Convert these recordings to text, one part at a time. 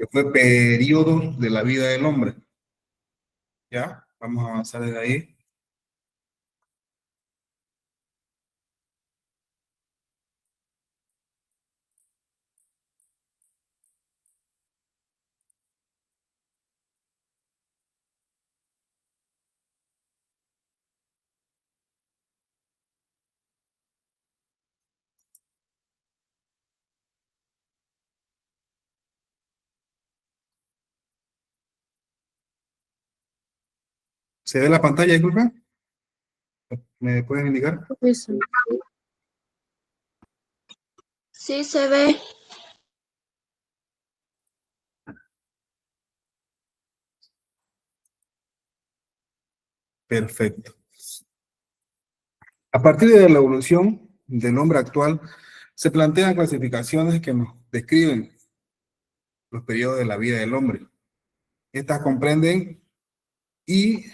que fue periodos de la vida del hombre. ¿Ya? Vamos a avanzar desde ahí. ¿Se ve la pantalla, disculpa? ¿Me pueden indicar? Eso. Sí, se ve. Perfecto. A partir de la evolución del hombre actual, se plantean clasificaciones que nos describen los periodos de la vida del hombre. Estas comprenden y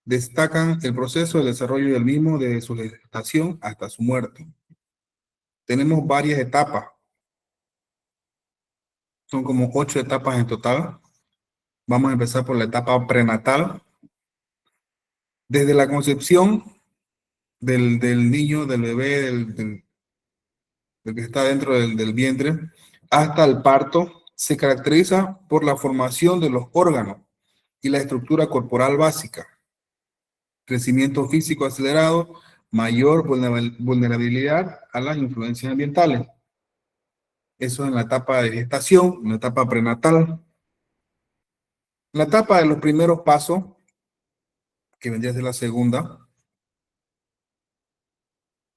destacan el proceso de desarrollo del mismo desde su gestación hasta su muerte. Tenemos varias etapas. Son como 8 etapas en total. Vamos a empezar por la etapa prenatal. Desde la concepción del niño, del bebé, del que está dentro del vientre, hasta el parto, se caracteriza por la formación de los órganos y la estructura corporal básica. Crecimiento físico acelerado, mayor vulnerabilidad a las influencias ambientales. Eso en la etapa de gestación, en la etapa prenatal. La etapa de los primeros pasos, que vendría a ser la segunda,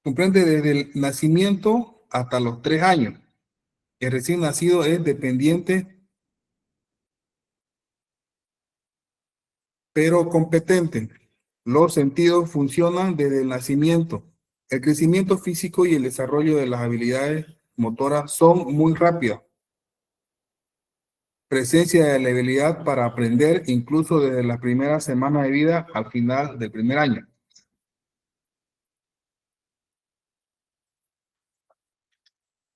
comprende desde el nacimiento hasta los 3 años. El recién nacido es dependiente, pero competente. Los sentidos funcionan desde el nacimiento. El crecimiento físico y el desarrollo de las habilidades motoras son muy rápidas. Presencia de la habilidad para aprender incluso desde las primeras semanas de vida al final del primer año.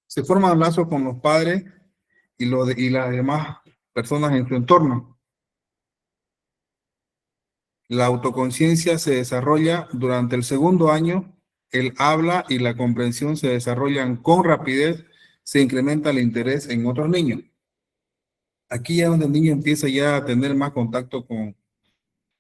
Se forman lazos con los padres y las demás personas en su entorno. La autoconciencia se desarrolla durante el segundo año, el habla y la comprensión se desarrollan con rapidez, se incrementa el interés en otros niños. Aquí es donde el niño empieza ya a tener más contacto con,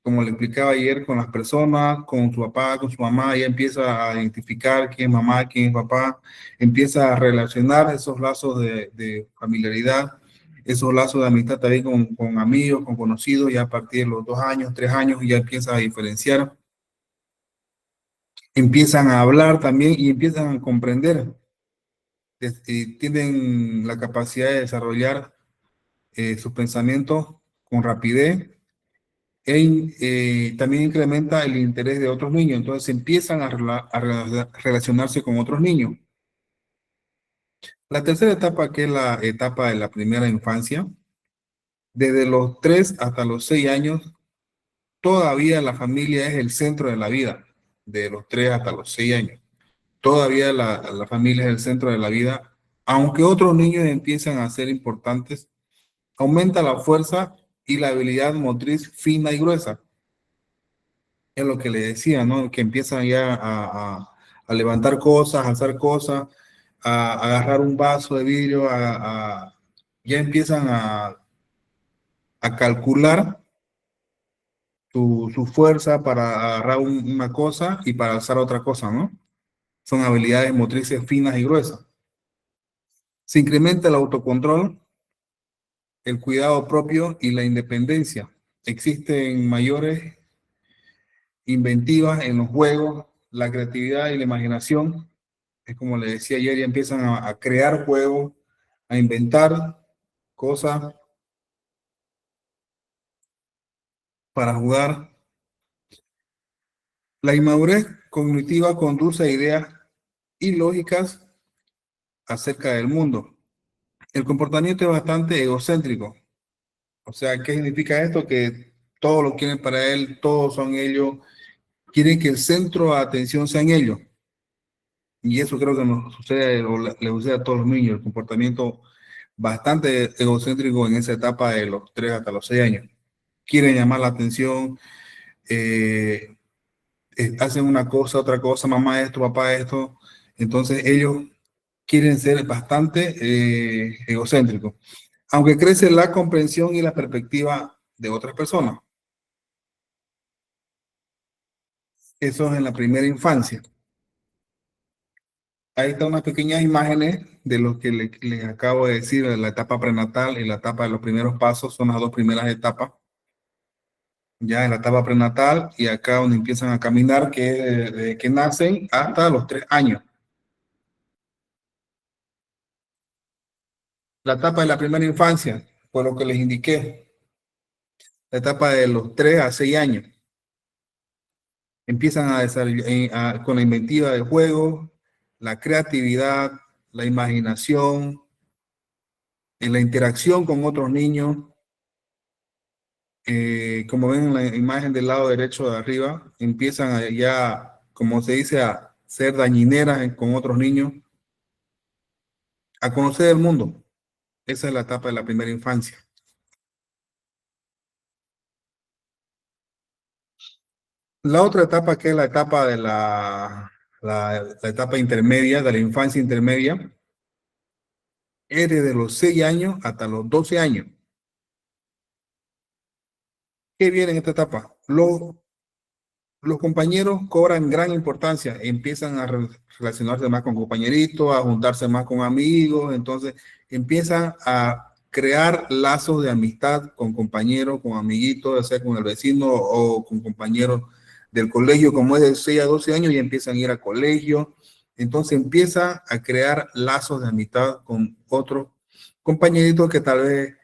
como le explicaba ayer, con las personas, con su papá, con su mamá, ya empieza a identificar quién es mamá, quién es papá, empieza a relacionar esos lazos de familiaridad, esos lazos de amistad también con amigos, con conocidos, ya a partir de los 2 años, 3 años, ya empieza a diferenciar, empiezan a hablar también y empiezan a comprender, tienen la capacidad de desarrollar sus pensamientos con rapidez. También incrementa el interés de otros niños, entonces empiezan a relacionarse con otros niños. La tercera etapa, que es la etapa de la primera infancia, desde los 3 hasta los 6 años, todavía la familia es el centro de la vida, de los 3 hasta los 6 años. Todavía la familia es el centro de la vida, aunque otros niños empiezan a ser importantes, aumenta la fuerza y la habilidad motriz fina y gruesa. Es lo que le decía, ¿no? Que empiezan ya a levantar cosas, a alzar cosas, a agarrar un vaso de vidrio, ya empiezan a calcular su fuerza para agarrar una cosa y para alzar otra cosa, ¿no? Son habilidades motrices finas y gruesas. Se incrementa el autocontrol, el cuidado propio y la independencia. Existen mayores inventivas en los juegos, la creatividad y la imaginación. Es como le decía ayer, ya empiezan a crear juegos, a inventar cosas para jugar. La inmadurez cognitiva conduce a ideas ilógicas acerca del mundo. El comportamiento es bastante egocéntrico. O sea, ¿qué significa esto? Que todo lo quieren para él, todos son ellos, quieren que el centro de atención sean ellos. Y eso creo que nos sucede o le sucede a todos los niños, el comportamiento bastante egocéntricos en esa etapa de los 3 hasta los 6 años. Quieren llamar la atención, eh, hacen una cosa, otra cosa, mamá esto, papá esto. Entonces ellos quieren ser bastante egocéntricos, aunque crece la comprensión y la perspectiva de otras personas. Eso es en la primera infancia. Ahí están unas pequeñas imágenes de lo que les acabo de decir, de la etapa prenatal y la etapa de los primeros pasos, son las dos primeras etapas. Ya en la etapa prenatal y acá donde empiezan a caminar, que es desde que nacen hasta los 3 años. La etapa de la primera infancia, por lo que les indiqué, la etapa de los 3 a 6 años. Empiezan a desarrollar con la inventiva del juego, la creatividad, la imaginación, en la interacción con otros niños. Como ven en la imagen del lado derecho de arriba, empiezan a ya, como se dice, a ser dañineras con otros niños, a conocer el mundo. Esa es la etapa de la primera infancia. La otra etapa, que es la etapa de la etapa intermedia, de la infancia intermedia, es desde los 6 años hasta los 12 años. ¿Qué viene en esta etapa? Los compañeros cobran gran importancia, empiezan a relacionarse más con compañeritos, a juntarse más con amigos, entonces empiezan a crear lazos de amistad con compañeros, con amiguitos, ya sea con el vecino o con compañeros del colegio, como es de 6 a 12 años, y empiezan a ir al colegio, entonces empieza a crear lazos de amistad con otros compañeritos que tal vez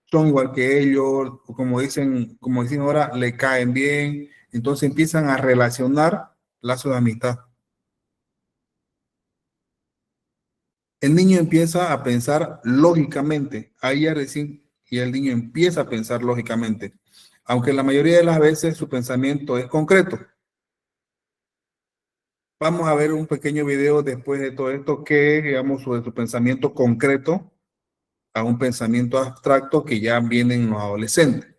son igual que ellos, o como dicen ahora, le caen bien, entonces empiezan a relacionar lazos de amistad. El niño empieza a pensar lógicamente, ahí ya recién, y el niño empieza a pensar lógicamente, aunque la mayoría de las veces su pensamiento es concreto. Vamos a ver un pequeño video después de todo esto que es, digamos, sobre su pensamiento concreto a un pensamiento abstracto que ya viene en los adolescentes,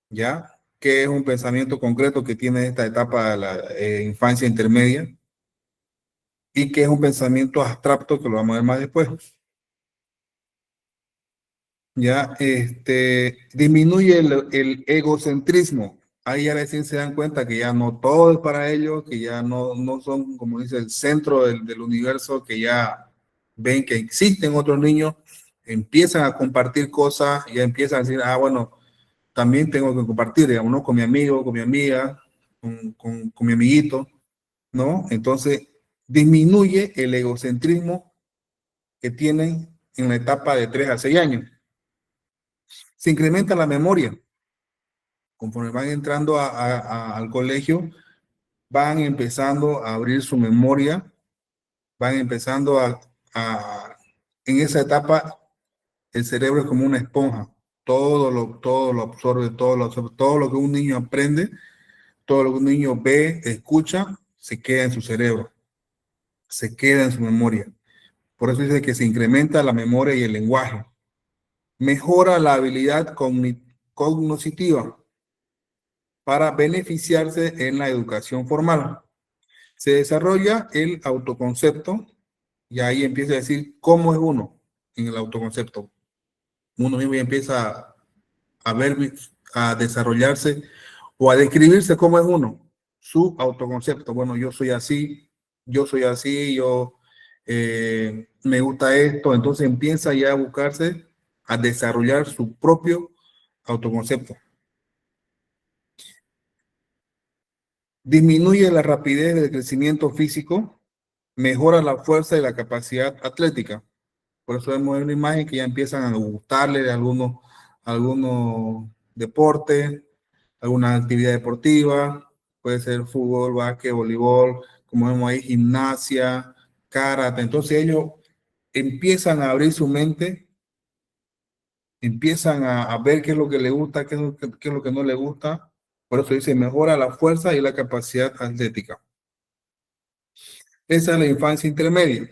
¿ya? Que es un pensamiento concreto que tiene esta etapa de la infancia intermedia y que es un pensamiento abstracto que lo vamos a ver más después. Ya, disminuye el egocentrismo. Ahí ya recién se dan cuenta que ya no todo es para ellos, que ya no son, como dice, el centro del universo, que ya ven que existen otros niños, empiezan a compartir cosas, ya empiezan a decir, ah, bueno, también tengo que compartir, digamos, ¿no? Con mi amigo, con mi amiga, con mi amiguito, ¿no? Entonces, disminuye el egocentrismo que tienen en la etapa de 3 a 6 años. Se incrementa la memoria. Conforme van entrando al colegio, van empezando a abrir su memoria, van empezando en esa etapa, el cerebro es como una esponja. Todo lo absorbe, todo lo que un niño aprende, todo lo que un niño ve, escucha, se queda en su cerebro, se queda en su memoria. Por eso dice que se incrementa la memoria y el lenguaje. Mejora la habilidad cognitiva para beneficiarse en la educación formal. Se desarrolla el autoconcepto y ahí empieza a decir cómo es uno en el autoconcepto. Uno mismo ya empieza a ver, a desarrollarse o a describirse cómo es uno, su autoconcepto. Bueno, yo soy así, yo me gusta esto. Entonces empieza ya a buscarse, a desarrollar su propio autoconcepto. Disminuye la rapidez del crecimiento físico, mejora la fuerza y la capacidad atlética. Por eso vemos una imagen que ya empiezan a gustarle algunos deportes, alguna actividad deportiva, puede ser fútbol, básquet, voleibol, como vemos ahí, gimnasia, karate. Entonces ellos empiezan a abrir su mente, empiezan a ver qué es lo que les gusta, qué es lo que no les gusta. Por eso dice, mejora la fuerza y la capacidad atlética. Esa es la infancia intermedia.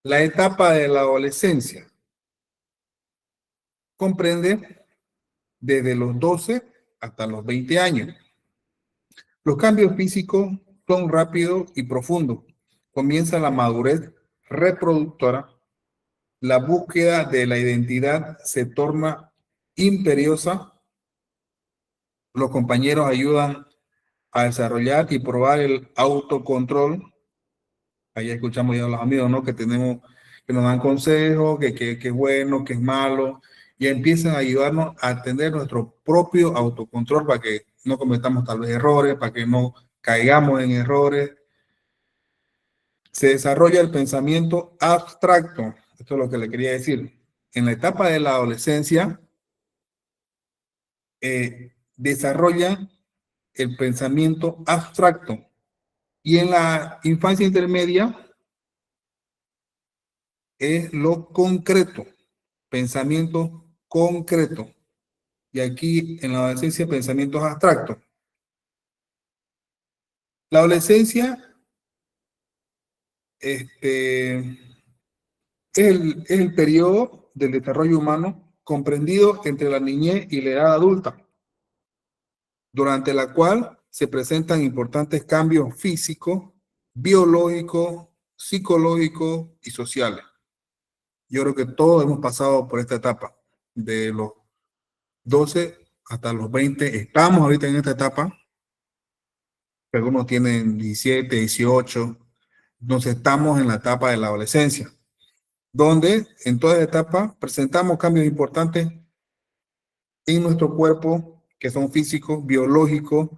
La etapa de la adolescencia comprende desde los 12 hasta los 20 años. Los cambios físicos son rápidos y profundos. Comienza la madurez reproductora, la búsqueda de la identidad se torna imperiosa, los compañeros ayudan a desarrollar y probar el autocontrol. Ahí escuchamos ya a los amigos, ¿no? Que tenemos, que nos dan consejos, que es bueno, que es malo, y empiezan a ayudarnos a tener nuestro propio autocontrol para que no cometamos tal vez errores, para que no caigamos en errores. Se desarrolla el pensamiento abstracto. Esto es lo que le quería decir. En la etapa de la adolescencia, desarrolla el pensamiento abstracto. Y en la infancia intermedia es lo concreto, pensamiento concreto. Y aquí en la adolescencia, pensamientos abstractos. La adolescencia es el periodo del desarrollo humano comprendido entre la niñez y la edad adulta, durante la cual se presentan importantes cambios físicos, biológicos, psicológicos y sociales. Yo creo que todos hemos pasado por esta etapa, de los 12 hasta los 20. Estamos ahorita en esta etapa, algunos tienen 17, 18. Nos estamos en la etapa de la adolescencia, donde en toda etapa presentamos cambios importantes en nuestro cuerpo, que son físicos, biológicos,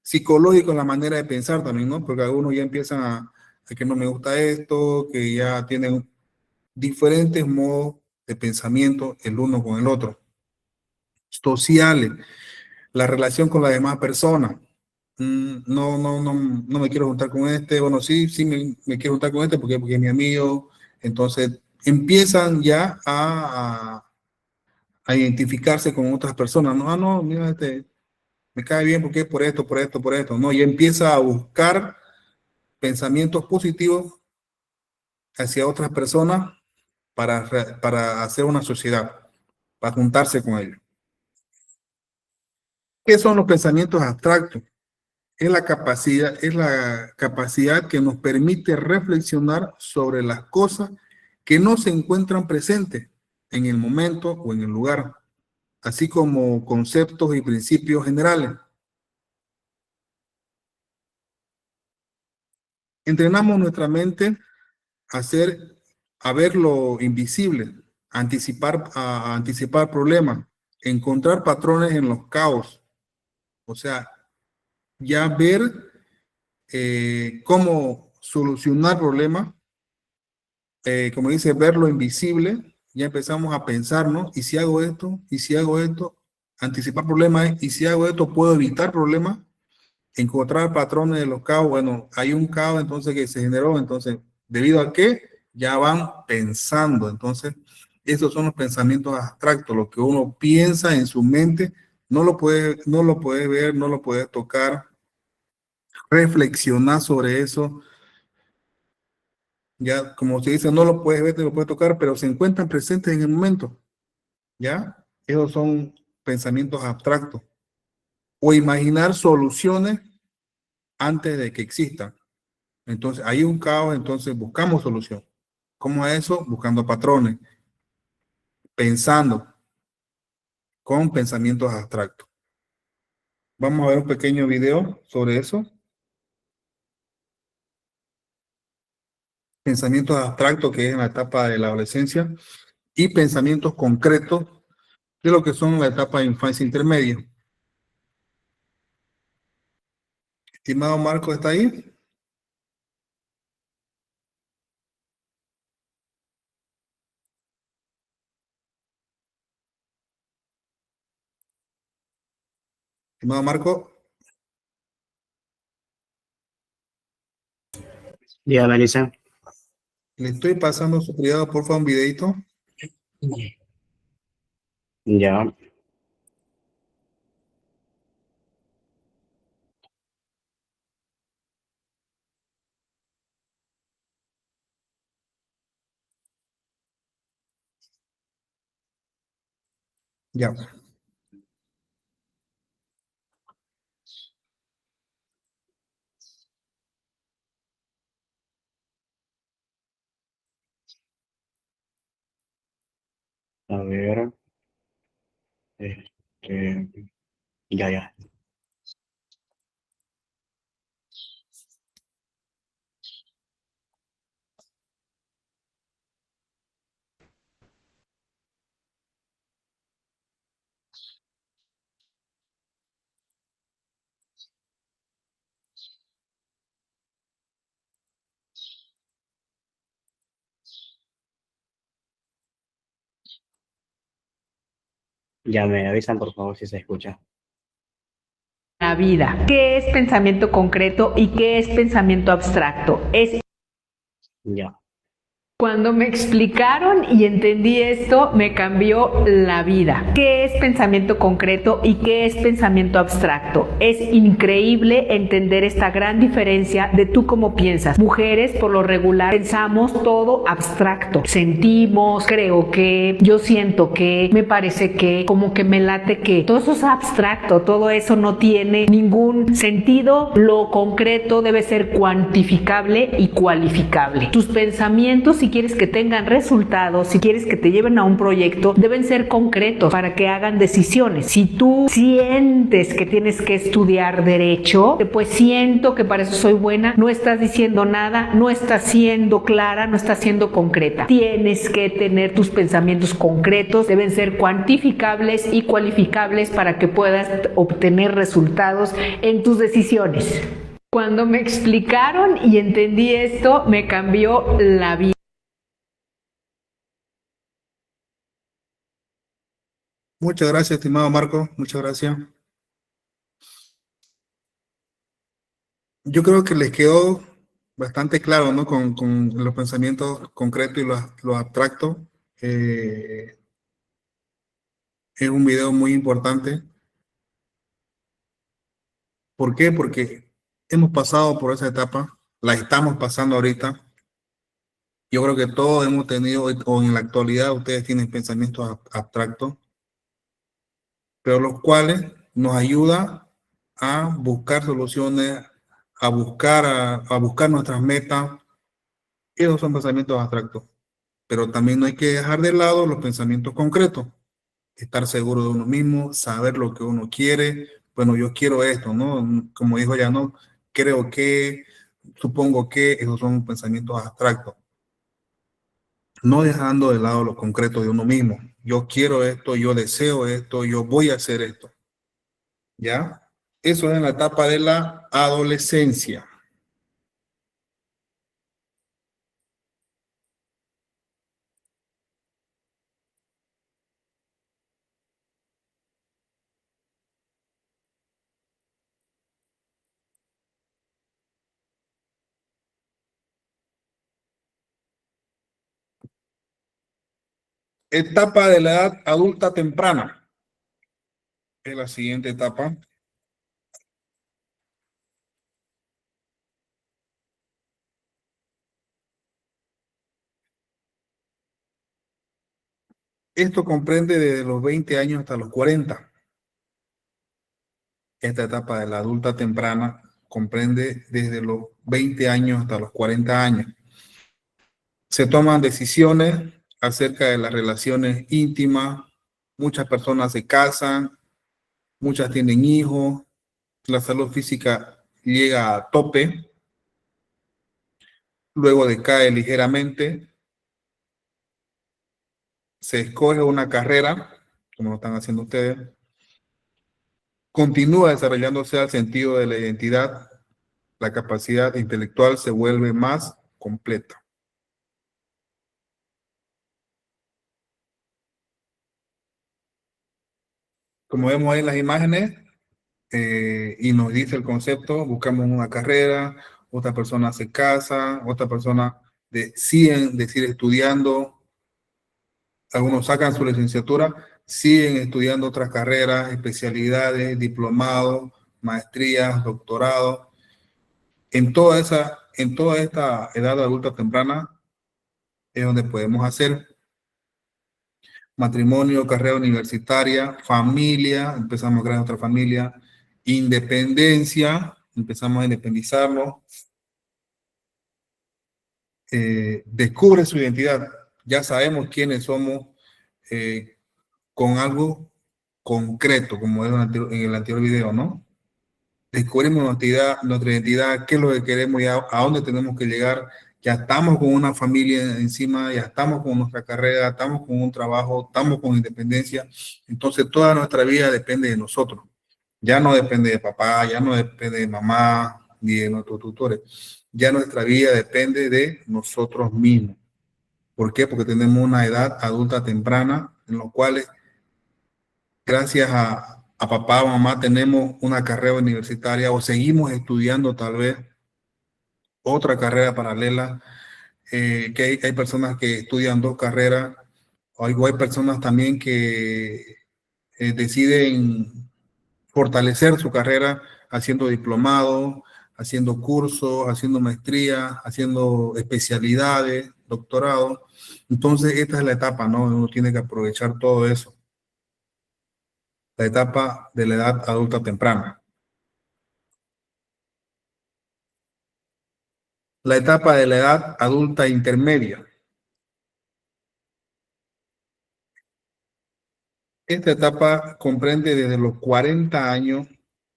psicológicos, la manera de pensar también, ¿no? Porque algunos ya empiezan a que no me gusta esto, que ya tienen diferentes modos de pensamiento el uno con el otro. Sociales, la relación con las demás personas. No me quiero juntar con este. Bueno, sí, me quiero juntar con este porque es mi amigo. Entonces empiezan ya a identificarse con otras personas. No, no, mira, me cae bien porque es por esto, por esto, por esto. No, y empieza a buscar pensamientos positivos hacia otras personas para hacer una sociedad, para juntarse con ellos. ¿Qué son los pensamientos abstractos? Es la capacidad que nos permite reflexionar sobre las cosas que no se encuentran presentes en el momento o en el lugar, así como conceptos y principios generales. Entrenamos nuestra mente a ver lo invisible, a anticipar problemas, encontrar patrones en los caos, o sea, ya ver cómo solucionar problemas, como dice, ver lo invisible, ya empezamos a pensar, ¿no? ¿Y si hago esto? ¿Y si hago esto? Anticipar problemas, ¿y si hago esto puedo evitar problemas? Encontrar patrones de los caos, bueno, hay un caos entonces que se generó, entonces, ¿debido a qué? Ya van pensando, entonces, esos son los pensamientos abstractos, lo que uno piensa en su mente, no lo puede ver, no lo puede tocar, reflexionar sobre eso, ya, como se dice, no lo puedes ver, no lo puedes tocar, pero se encuentran presentes en el momento, ¿ya? Esos son pensamientos abstractos. O imaginar soluciones antes de que existan. Entonces, hay un caos, entonces buscamos solución. ¿Cómo es eso? Buscando patrones, pensando con pensamientos abstractos. Vamos a ver un pequeño video sobre eso. Pensamientos abstractos, que es en la etapa de la adolescencia, y pensamientos concretos de lo que son la etapa de infancia intermedia. Estimado Marco, ¿está ahí? Estimado Marco, Ya, Melissa. le estoy pasando su privado, por favor, un videito. Ya. Ya. A ver. Este, ya. Ya me avisan, por favor, si se escucha. La vida. ¿Qué es pensamiento concreto y qué es pensamiento abstracto? Ya. Cuando me explicaron y entendí esto, me cambió la vida. ¿Qué es pensamiento concreto y qué es pensamiento abstracto? Es increíble entender esta gran diferencia de tú cómo piensas. Mujeres, por lo regular, pensamos todo abstracto. Sentimos, creo que, yo siento que, me parece que, como que me late que. Todo eso es abstracto, todo eso no tiene ningún sentido. Lo concreto debe ser cuantificable y cualificable. Tus pensamientos, si quieres que tengan resultados, si quieres que te lleven a un proyecto, deben ser concretos para que hagan decisiones. Si tú sientes que tienes que estudiar derecho, pues siento que para eso soy buena, no estás diciendo nada, no estás siendo clara, no estás siendo concreta. Tienes que tener tus pensamientos concretos, deben ser cuantificables y cualificables para que puedas obtener resultados en tus decisiones. Cuando me explicaron y entendí esto, me cambió la vida. Muchas gracias, estimado Marco. Muchas gracias. Yo creo que les quedó bastante claro, ¿no? Con los pensamientos concretos y los abstractos. Es un video muy importante. ¿Por qué? Porque hemos pasado por esa etapa, la estamos pasando ahorita. Yo creo que todos hemos tenido, o en la actualidad ustedes tienen pensamientos abstractos, pero los cuales nos ayuda a buscar soluciones, a buscar nuestras metas. Esos son pensamientos abstractos, pero también no hay que dejar de lado los pensamientos concretos. Estar seguro de uno mismo, saber lo que uno quiere. Bueno, yo quiero esto, ¿no? Como dijo ya, ¿no? Creo que, supongo que, esos son pensamientos abstractos. No dejando de lado lo concreto de uno mismo. Yo quiero esto, yo deseo esto, yo voy a hacer esto. ¿Ya? Eso es en la etapa de la adolescencia. Etapa de la edad adulta temprana. Es la siguiente etapa. Esto comprende desde los 20 años hasta los 40. Esta etapa de la adulta temprana comprende desde los 20 años hasta los 40 años. Se toman decisiones acerca de las relaciones íntimas. Muchas personas se casan, muchas tienen hijos, la salud física llega a tope, luego decae ligeramente, se escoge una carrera, como lo están haciendo ustedes, continúa desarrollándose al sentido de la identidad, la capacidad intelectual se vuelve más completa. Como vemos ahí en las imágenes, y nos dice el concepto, buscamos una carrera, otra persona se casa, otra persona siguen estudiando, algunos sacan su licenciatura, siguen estudiando otras carreras, especialidades, diplomados, maestrías, doctorados. En toda esta edad adulta temprana es donde podemos hacer matrimonio, carrera universitaria, familia, empezamos a crear nuestra familia, independencia, empezamos a independizarnos, descubre su identidad, ya sabemos quiénes somos con algo concreto, como es en el anterior video, ¿no? Descubrimos nuestra identidad, qué es lo que queremos y a dónde tenemos que llegar. Ya estamos con una familia encima, ya estamos con nuestra carrera, estamos con un trabajo, estamos con independencia. Entonces toda nuestra vida depende de nosotros. Ya no depende de papá, ya no depende de mamá, ni de nuestros tutores. Ya nuestra vida depende de nosotros mismos. ¿Por qué? Porque tenemos una edad adulta temprana en la cual, gracias a papá o mamá, tenemos una carrera universitaria o seguimos estudiando tal vez otra carrera paralela, que hay personas que estudian dos carreras, o hay personas también que deciden fortalecer su carrera haciendo diplomado, haciendo cursos, haciendo maestría, haciendo especialidades, doctorado. Entonces, esta es la etapa, ¿no? Uno tiene que aprovechar todo eso. La etapa de la edad adulta temprana. La etapa de la edad adulta intermedia. Esta etapa comprende desde los 40 años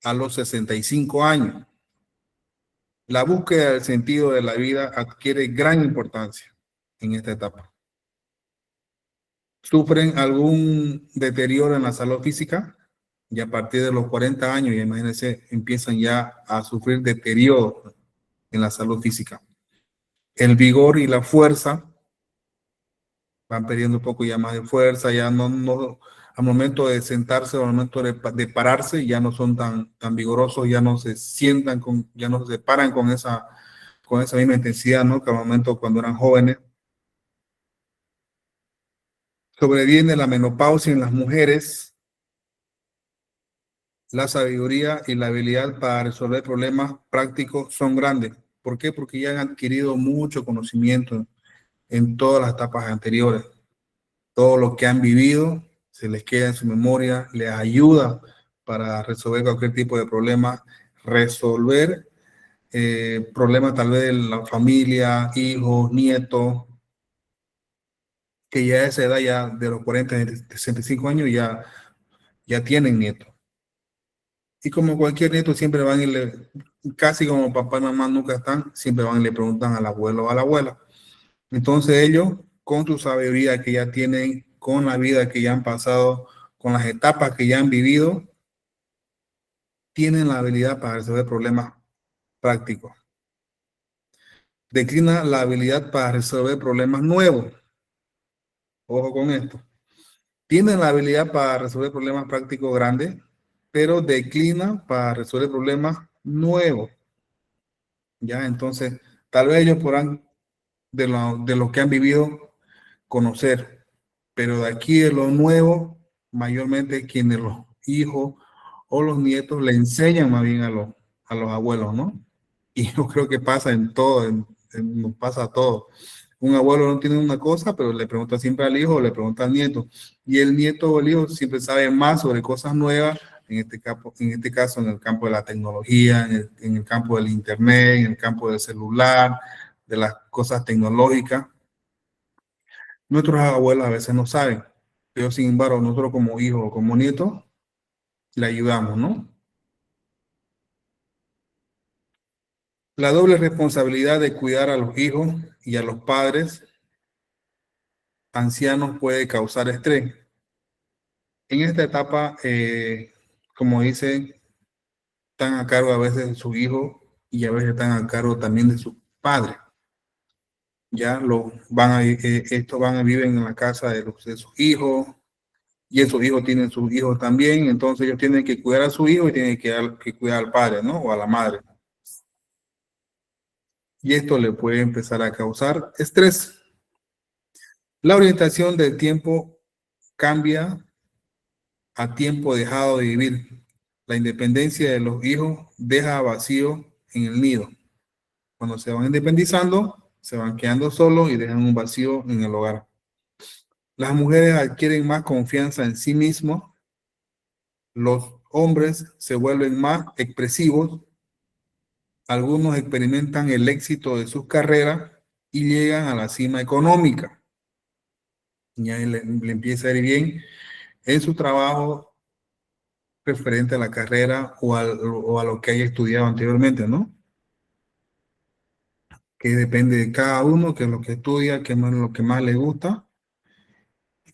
a los 65 años. La búsqueda del sentido de la vida adquiere gran importancia en esta etapa. ¿Sufren algún deterioro en la salud física? Y a partir de los 40 años, ya imagínense, empiezan ya a sufrir deterioro en la salud física. El vigor y la fuerza van perdiendo un poco ya más de fuerza, ya no al momento de sentarse o al momento de pararse ya no son tan vigorosos, ya no se sientan ya no se paran con esa misma intensidad, ¿no? Que al momento cuando eran jóvenes. Sobreviene la menopausia en las mujeres. La sabiduría y la habilidad para resolver problemas prácticos son grandes. ¿Por qué? Porque ya han adquirido mucho conocimiento en todas las etapas anteriores. Todo lo que han vivido se les queda en su memoria, les ayuda para resolver cualquier tipo de problema, resolver problemas tal vez de la familia, hijos, nietos, que ya a esa edad, ya de los 40, 65 años, ya tienen nietos. Y como cualquier nieto, siempre van y casi como papá y mamá nunca están, siempre van y le preguntan al abuelo o a la abuela. Entonces ellos, con su sabiduría que ya tienen, con la vida que ya han pasado, con las etapas que ya han vivido, tienen la habilidad para resolver problemas prácticos. Declina la habilidad para resolver problemas nuevos. Ojo con esto. Tienen la habilidad para resolver problemas prácticos grandes, pero declina para resolver problemas nuevos. Ya, entonces, tal vez ellos podrán, de lo que han vivido, conocer, pero de aquí de lo nuevo, mayormente quienes los hijos o los nietos le enseñan más bien a los abuelos, ¿no? Y yo creo que pasa en todo, nos pasa a todos. Un abuelo no tiene una cosa, pero le pregunta siempre al hijo o le pregunta al nieto. Y el nieto o el hijo siempre sabe más sobre cosas nuevas, en este caso en el campo de la tecnología, en el campo del internet, en el campo del celular, de las cosas tecnológicas. Nuestros abuelos a veces no saben, pero sin embargo nosotros como hijos o como nietos le ayudamos, ¿no? La doble responsabilidad de cuidar a los hijos y a los padres ancianos puede causar estrés. En esta etapa, como dicen, están a cargo a veces de su hijo y a veces están a cargo también de sus padres. Ya estos viven en la casa de sus hijos y esos hijos tienen sus hijos también, entonces ellos tienen que cuidar a su hijo y tienen que cuidar al padre, ¿no? O a la madre. Y esto le puede empezar a causar estrés. La orientación del tiempo cambia a tiempo dejado de vivir. La independencia de los hijos deja vacío en el nido. Cuando se van independizando, se van quedando solos y dejan un vacío en el hogar. Las mujeres adquieren más confianza en sí mismos, los hombres se vuelven más expresivos, algunos experimentan el éxito de sus carreras y llegan a la cima económica. Ya le empieza a ir bien en su trabajo referente a la carrera o a lo que haya estudiado anteriormente, ¿no? Que depende de cada uno, que es lo que estudia, que es lo que más le gusta.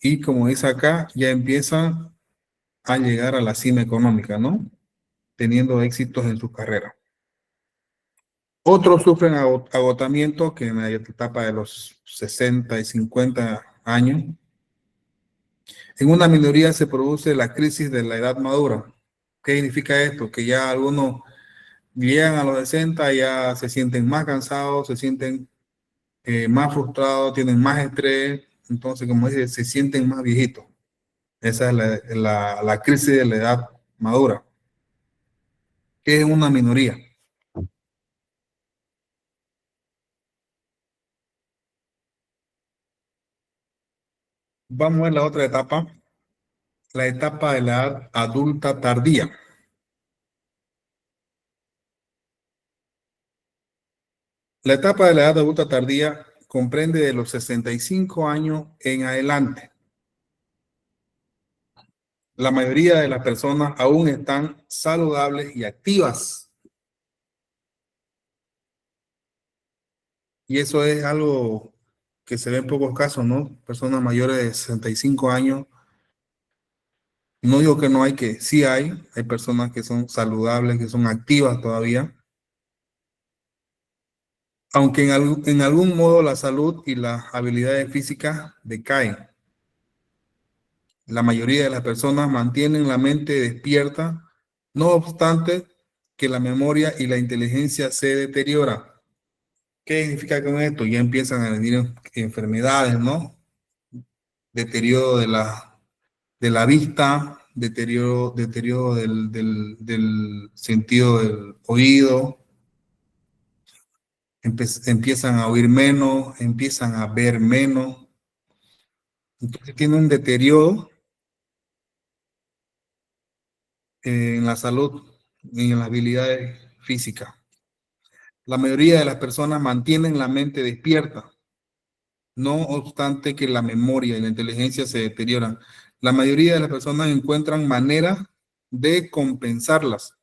Y como dice acá, ya empiezan a llegar a la cima económica, ¿no? Teniendo éxitos en su carrera. Otros sufren agotamiento que en la etapa de los 60 y 50 años. En una minoría se produce la crisis de la edad madura. ¿Qué significa esto? Que ya algunos llegan a los 60, ya se sienten más cansados, se sienten más frustrados, tienen más estrés, entonces como dice, se sienten más viejitos. Esa es la crisis de la edad madura, que es una minoría. Vamos a ver la otra etapa, la etapa de la edad adulta tardía. La etapa de la edad adulta tardía comprende de los 65 años en adelante. La mayoría de las personas aún están saludables y activas. Y eso es algo que se ve en pocos casos, ¿no? Personas mayores de 65 años. No digo que no hay, que sí hay personas que son saludables, que son activas todavía. Aunque en algún modo la salud y las habilidades físicas decaen. La mayoría de las personas mantienen la mente despierta, no obstante que la memoria y la inteligencia se deterioran. ¿Qué significa con esto? Ya empiezan a venir enfermedades, ¿no? Deterioro de la vista, deterioro del sentido del oído, empiezan a oír menos, empiezan a ver menos. Entonces tiene un deterioro en la salud y en las habilidades físicas. La mayoría de las personas mantienen la mente despierta, no obstante que la memoria y la inteligencia se deterioran. La mayoría de las personas encuentran maneras de compensarlas.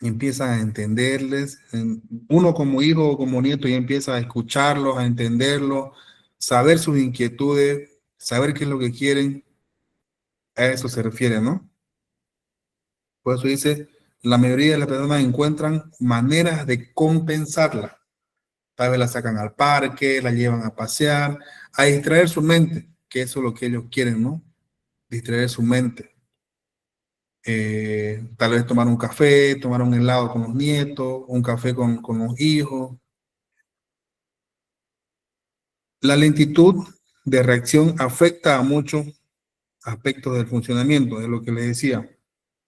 Empiezan a entenderles. Uno como hijo o como nieto ya empieza a escucharlos, a entenderlos, saber sus inquietudes, saber qué es lo que quieren. A eso se refiere, ¿no? Por eso dice, la mayoría de las personas encuentran maneras de compensarla. Tal vez la sacan al parque, la llevan a pasear, a distraer su mente, que eso es lo que ellos quieren, ¿no? Distraer su mente. Tal vez tomar un café, tomar un helado con los nietos, un café con los hijos. La lentitud de reacción afecta a muchos aspectos del funcionamiento, es lo que les decía.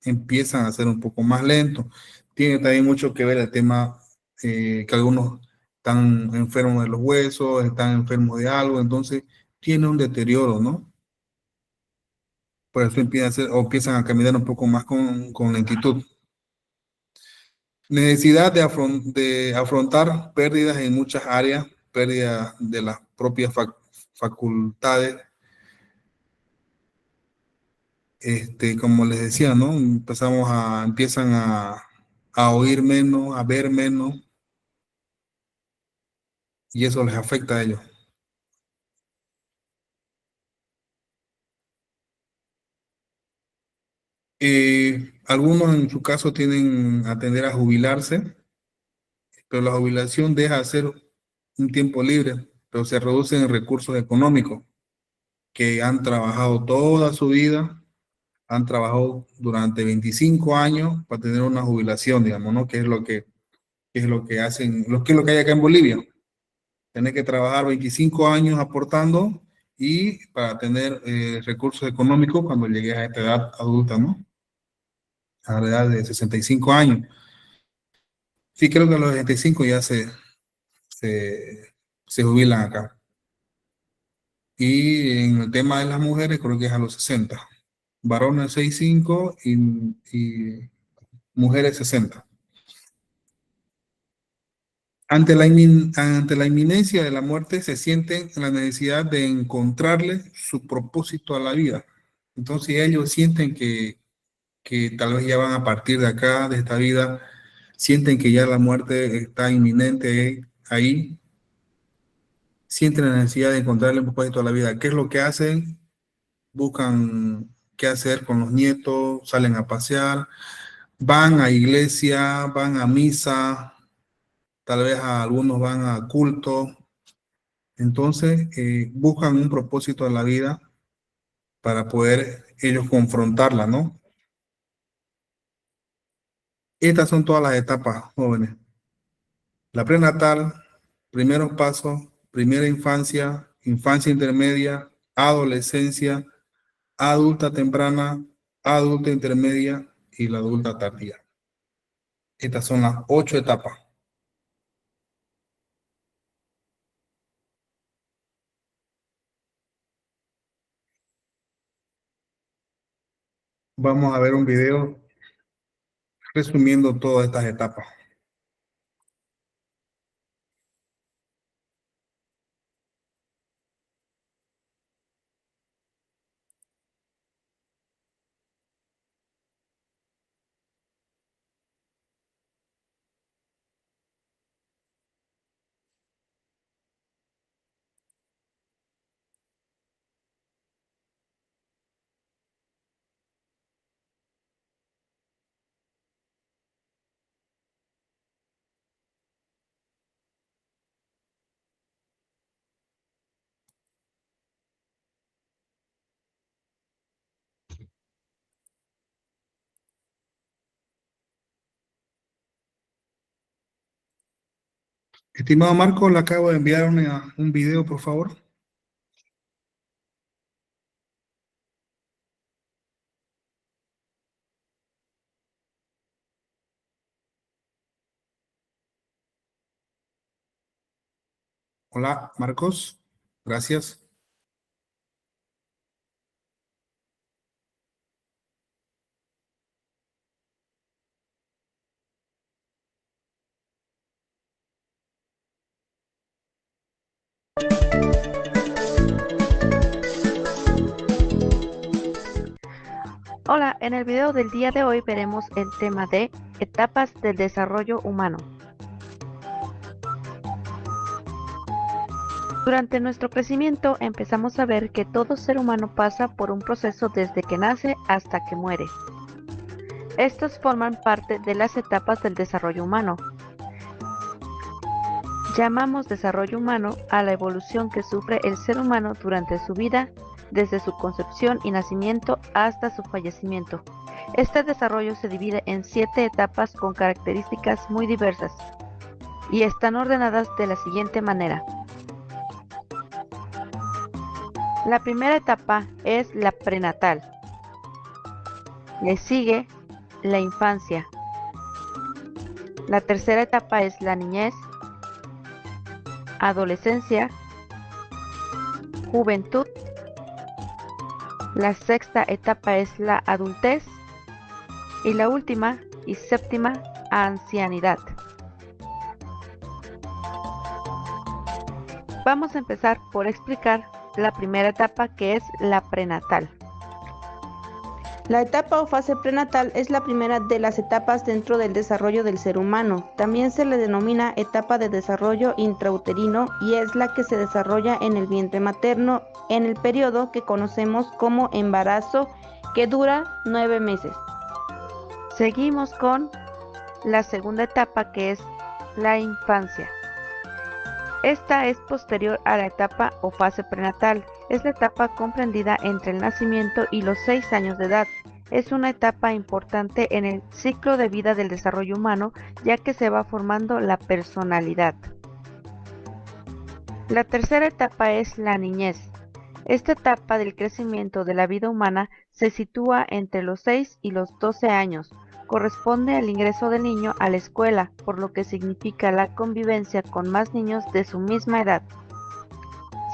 Empiezan a ser un poco más lentos. Tiene también mucho que ver el tema que algunos están enfermos de los huesos, están enfermos de algo, entonces tiene un deterioro, ¿no? Por eso empiezan a caminar un poco más con lentitud. Necesidad de afrontar pérdidas en muchas áreas, pérdida de las propias facultades. Como les decía, ¿no? Empiezan a oír menos, a ver menos, y eso les afecta a ellos. Algunos en su caso tienen a tender a jubilarse, pero la jubilación deja de ser un tiempo libre, pero se reducen en recursos económicos que han trabajado toda su vida, han trabajado durante 25 años para tener una jubilación, digamos, ¿no? Que es lo que hacen, que es lo que hay acá en Bolivia. Tener que trabajar 25 años aportando y para tener recursos económicos cuando llegues a esta edad adulta, ¿no? A la edad de 65 años. Sí, creo que a los 65 ya se jubilan acá. Y en el tema de las mujeres, creo que es a los 60. Varones 65 y mujeres 60. Ante la inminencia de la muerte se sienten la necesidad de encontrarle su propósito a la vida. Entonces ellos sienten que tal vez ya van a partir de acá, de esta vida, sienten que ya la muerte está inminente ahí, sienten la necesidad de encontrarle un propósito a la vida. ¿Qué es lo que hacen? Buscan qué hacer con los nietos, salen a pasear, van a iglesia, van a misa, tal vez algunos van a culto. Entonces, buscan un propósito en la vida para poder ellos confrontarla, ¿no? Estas son todas las etapas, jóvenes. La prenatal, primeros pasos, primera infancia, infancia intermedia, adolescencia, adulta temprana, adulta intermedia y la adulta tardía. Estas son las 8 etapas. Vamos a ver un video resumiendo todas estas etapas. Estimado Marco, le acabo de enviar un video, por favor. Hola, Marcos. Gracias. Hola, en el video del día de hoy veremos el tema de etapas del desarrollo humano. Durante nuestro crecimiento empezamos a ver que todo ser humano pasa por un proceso desde que nace hasta que muere. Estos forman parte de las etapas del desarrollo humano. Llamamos desarrollo humano a la evolución que sufre el ser humano durante su vida, desde su concepción y nacimiento hasta su fallecimiento. Este desarrollo se divide en 7 etapas con características muy diversas y están ordenadas de la siguiente manera. La primera etapa es la prenatal. Le sigue la infancia. La tercera etapa es la niñez, adolescencia, juventud. La sexta etapa es la adultez y la última y séptima, ancianidad. Vamos a empezar por explicar la primera etapa, que es la prenatal. La etapa o fase prenatal es la primera de las etapas dentro del desarrollo del ser humano. También se le denomina etapa de desarrollo intrauterino y es la que se desarrolla en el vientre materno en el periodo que conocemos como embarazo, que dura 9 meses. Seguimos con la segunda etapa, que es la infancia. Esta es posterior a la etapa o fase prenatal. Es la etapa comprendida entre el nacimiento y los 6 años de edad. Es una etapa importante en el ciclo de vida del desarrollo humano, ya que se va formando la personalidad. La tercera etapa es la niñez. Esta etapa del crecimiento de la vida humana se sitúa entre los 6 y los 12 años. Corresponde al ingreso del niño a la escuela, por lo que significa la convivencia con más niños de su misma edad.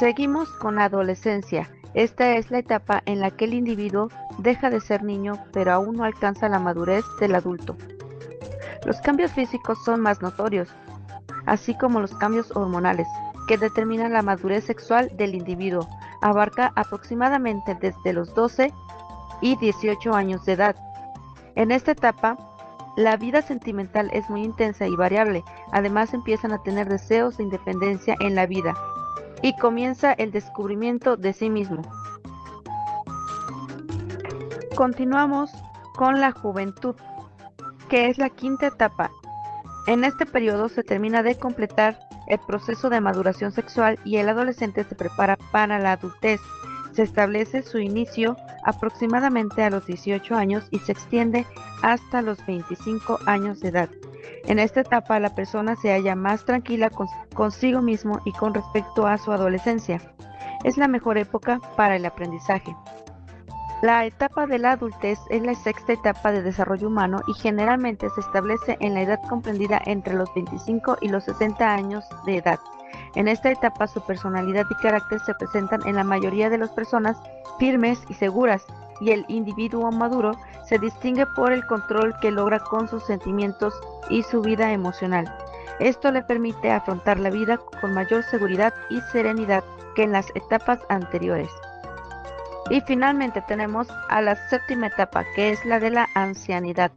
Seguimos con la adolescencia. Esta es la etapa en la que el individuo deja de ser niño, pero aún no alcanza la madurez del adulto. Los cambios físicos son más notorios, así como los cambios hormonales, que determinan la madurez sexual del individuo. Abarca aproximadamente desde los 12 y 18 años de edad. En esta etapa, la vida sentimental es muy intensa y variable. Además, empiezan a tener deseos de independencia en la vida y comienza el descubrimiento de sí mismo. Continuamos con la juventud, que es la quinta etapa. En este periodo se termina de completar el proceso de maduración sexual y el adolescente se prepara para la adultez. Se establece su inicio aproximadamente a los 18 años y se extiende hasta los 25 años de edad. En esta etapa la persona se halla más tranquila consigo mismo y con respecto a su adolescencia. Es la mejor época para el aprendizaje. La etapa de la adultez es la sexta etapa de desarrollo humano y generalmente se establece en la edad comprendida entre los 25 y los 60 años de edad. En esta etapa su personalidad y carácter se presentan en la mayoría de las personas firmes y seguras, y el individuo maduro se distingue por el control que logra con sus sentimientos y su vida emocional. Esto le permite afrontar la vida con mayor seguridad y serenidad que en las etapas anteriores. Y finalmente tenemos a la séptima etapa, que es la de la ancianidad.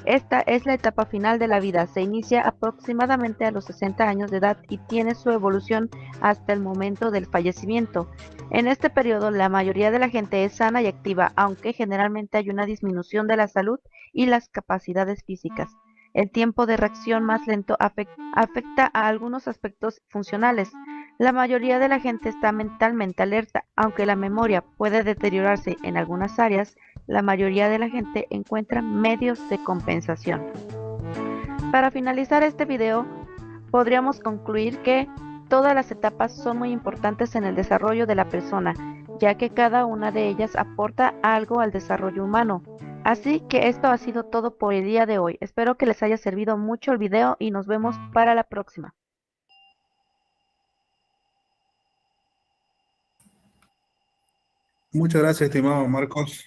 Esta es la etapa final de la vida, se inicia aproximadamente a los 60 años de edad y tiene su evolución hasta el momento del fallecimiento. En este periodo la mayoría de la gente es sana y activa, aunque generalmente hay una disminución de la salud y las capacidades físicas. El tiempo de reacción más lento afecta a algunos aspectos funcionales. La mayoría de la gente está mentalmente alerta, aunque la memoria puede deteriorarse en algunas áreas. La mayoría de la gente encuentra medios de compensación. Para finalizar este video, podríamos concluir que todas las etapas son muy importantes en el desarrollo de la persona, ya que cada una de ellas aporta algo al desarrollo humano. Así que esto ha sido todo por el día de hoy. Espero que les haya servido mucho el video y nos vemos para la próxima. Muchas gracias, estimado Marcos.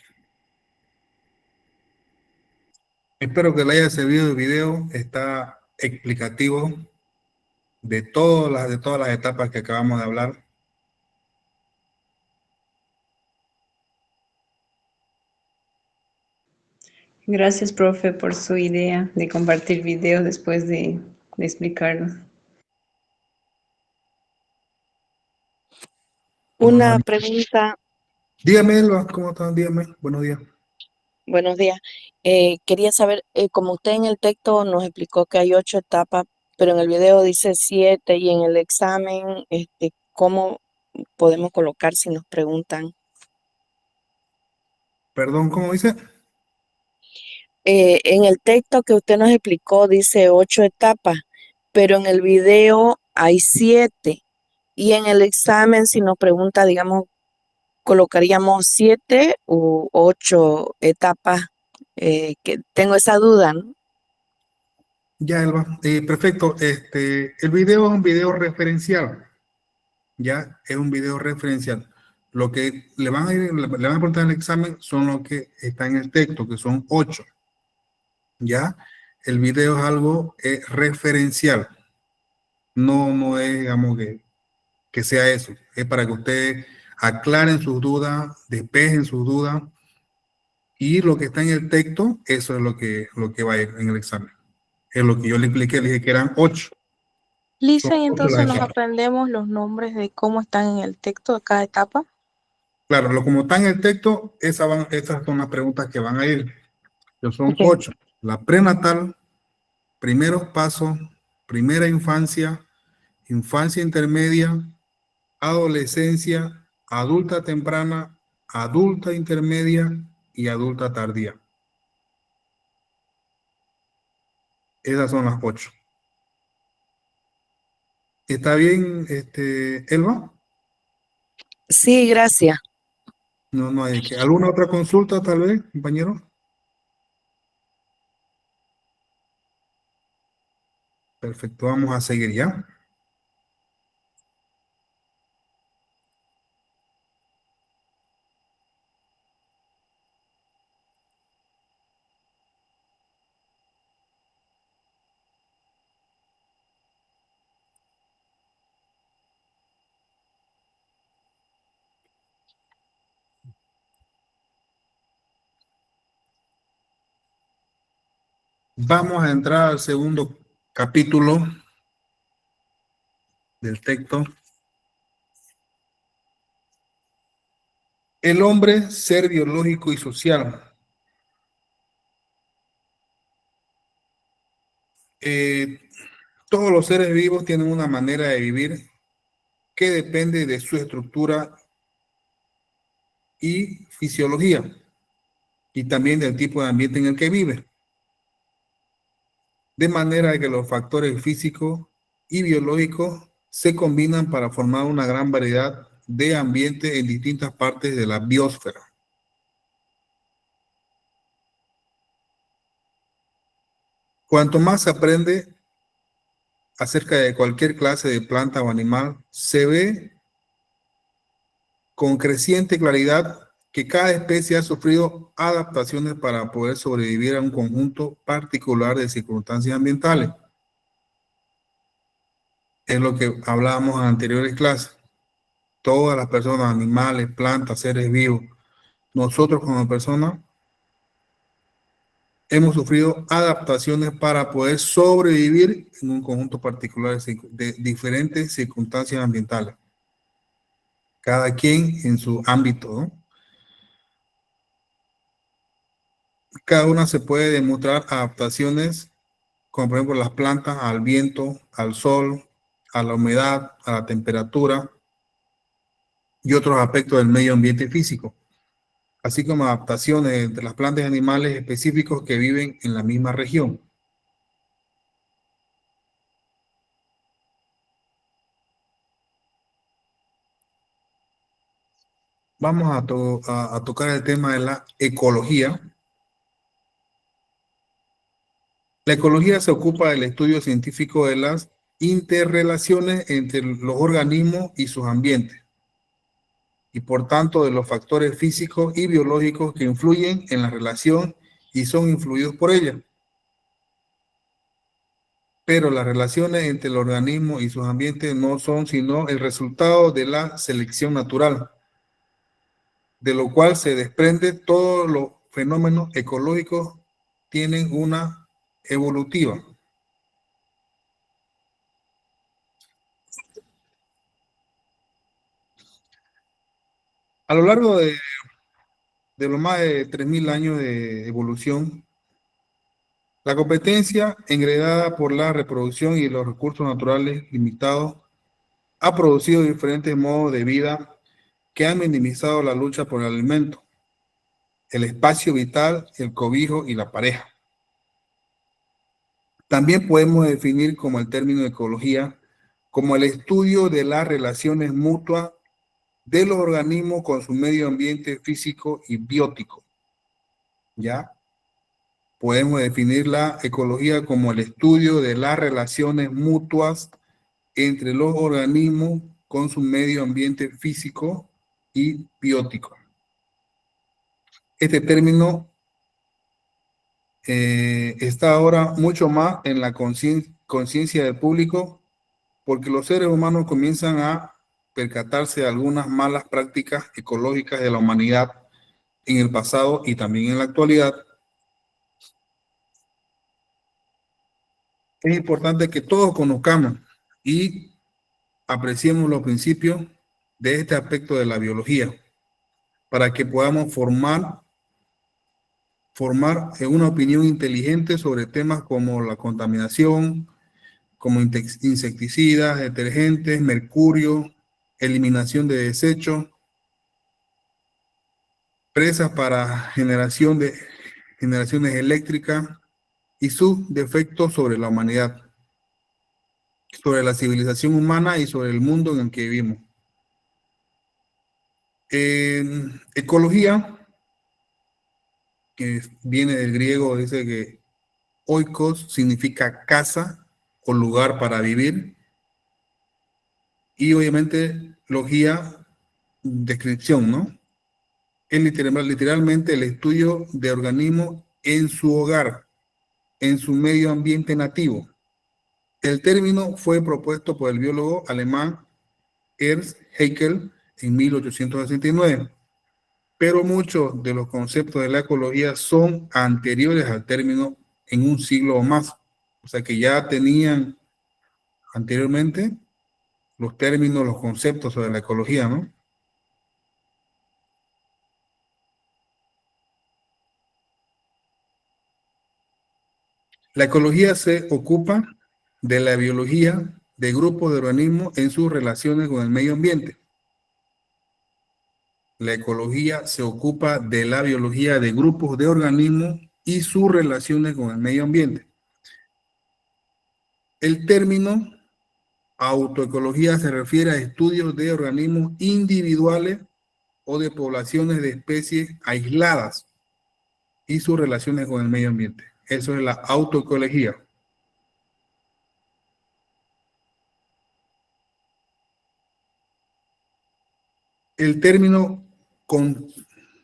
Espero que le haya servido el video. Está explicativo de todas las etapas que acabamos de hablar. Gracias, profe, por su idea de compartir video después de explicarlo. ¿Cómo no? Una pregunta, Dígame, Elba, ¿cómo están? Dígame, buenos días. buenos días. Quería saber, como usted en el texto nos explicó que hay 8 etapas, pero en el video dice 7 y en el examen, ¿cómo podemos colocar si nos preguntan? Perdón, ¿cómo dice? En el texto que usted nos explicó dice 8 etapas, pero en el video hay 7 y en el examen si nos pregunta, digamos, colocaríamos 7 u 8 etapas, que tengo esa duda, ¿no? Ya, Elba. Perfecto. El video es un video referencial. Ya, es un video referencial. Lo que le van a preguntar en el examen son lo que está en el texto, que son 8. Ya, el video es algo referencial. No es, digamos, que sea eso. Es para que ustedes aclaren sus dudas, despejen sus dudas. Y lo que está en el texto, eso es lo que va a ir en el examen. Es lo que yo le expliqué, le dije que eran 8. Son Listen, 8 las entonces nos etapas. aprendemos los nombres de cómo están en el texto de cada etapa. Claro, como está en el texto, esas son las preguntas que van a ir. Que son Ok. 8. La prenatal, primeros pasos, primera infancia, infancia intermedia, adolescencia, adulta temprana, adulta intermedia y adulta tardía. Esas son las 8. ¿Está bien, Elba? Sí, gracias. No hay que. ¿Alguna otra consulta, tal vez, compañero? Perfecto, vamos a seguir ya. Vamos a entrar al segundo capítulo del texto. El hombre, ser biológico y social. Todos los seres vivos tienen una manera de vivir que depende de su estructura y fisiología, y también del tipo de ambiente en el que vive. De manera que los factores físicos y biológicos se combinan para formar una gran variedad de ambientes en distintas partes de la biosfera. Cuanto más se aprende acerca de cualquier clase de planta o animal, se ve con creciente claridad que cada especie ha sufrido adaptaciones para poder sobrevivir a un conjunto particular de circunstancias ambientales. Es lo que hablábamos en anteriores clases. Todas las personas, animales, plantas, seres vivos, nosotros como personas, hemos sufrido adaptaciones para poder sobrevivir en un conjunto particular de diferentes circunstancias ambientales. Cada quien en su ámbito, ¿no? Cada una se puede demostrar adaptaciones, como por ejemplo las plantas al viento, al sol, a la humedad, a la temperatura y otros aspectos del medio ambiente físico, así como adaptaciones de las plantas y animales específicos que viven en la misma región. Vamos a tocar el tema de la ecología. La ecología se ocupa del estudio científico de las interrelaciones entre los organismos y sus ambientes, y por tanto de los factores físicos y biológicos que influyen en la relación y son influidos por ella. Pero las relaciones entre el organismo y sus ambientes no son sino el resultado de la selección natural, de lo cual se desprende todos los fenómenos ecológicos tienen una evolutiva. A lo largo de los más de 3.000 años de evolución, la competencia enredada por la reproducción y los recursos naturales limitados ha producido diferentes modos de vida que han minimizado la lucha por el alimento, el espacio vital, el cobijo y la pareja. También podemos definir como el término ecología como el estudio de las relaciones mutuas de los organismos con su medio ambiente físico y biótico. ¿Ya? Podemos definir la ecología como el estudio de las relaciones mutuas entre los organismos con su medio ambiente físico y biótico. Este término está ahora mucho más en la conciencia del público, porque los seres humanos comienzan a percatarse de algunas malas prácticas ecológicas de la humanidad en el pasado y también en la actualidad. Es importante que todos conozcamos y apreciemos los principios de este aspecto de la biología para que podamos formar una opinión inteligente sobre temas como la contaminación, como insecticidas, detergentes, mercurio, eliminación de desechos, presas para generaciones eléctricas y sus defectos sobre la humanidad, sobre la civilización humana y sobre el mundo en el que vivimos. Ecología, que viene del griego, dice que oikos significa casa o lugar para vivir, y obviamente logía, descripción, ¿no? Es literalmente el estudio de organismos en su hogar, en su medio ambiente nativo. El término fue propuesto por el biólogo alemán Ernst Haeckel en 1869, pero muchos de los conceptos de la ecología son anteriores al término en un siglo o más. O sea que ya tenían anteriormente los términos, los conceptos sobre la ecología, ¿no? La ecología se ocupa de la biología de grupos de organismos en sus relaciones con el medio ambiente. La ecología se ocupa de la biología de grupos de organismos y sus relaciones con el medio ambiente. El término autoecología se refiere a estudios de organismos individuales o de poblaciones de especies aisladas y sus relaciones con el medio ambiente. Eso es la autoecología. El término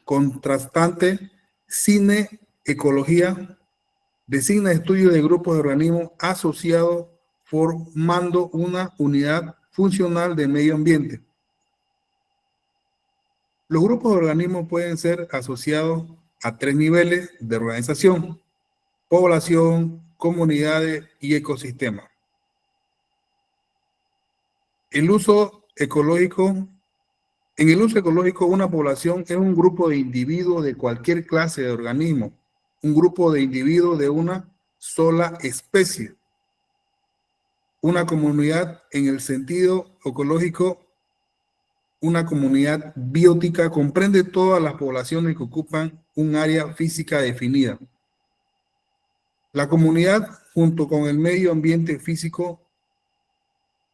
contrastante cineecología designa estudios de grupos de organismos asociados formando una unidad funcional de medio ambiente. Los grupos de organismos pueden ser asociados a 3 niveles de organización: población, comunidades y ecosistemas. En el uso ecológico, una población es un grupo de individuos de cualquier clase de organismo, un grupo de individuos de una sola especie. Una comunidad, en el sentido ecológico, una comunidad biótica comprende todas las poblaciones que ocupan un área física definida. La comunidad, junto con el medio ambiente físico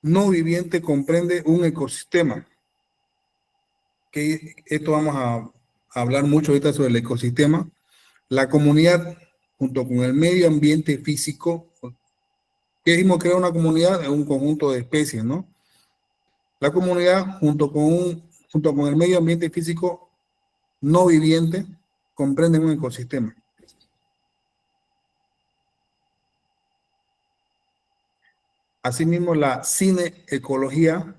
no viviente, comprende un ecosistema. Que esto vamos a hablar mucho ahorita sobre el ecosistema. La comunidad, junto con el medio ambiente físico, ¿qué dijimos que era una comunidad? Es un conjunto de especies, ¿no? La comunidad, junto con el medio ambiente físico no viviente, comprende un ecosistema. Asimismo, la cineecología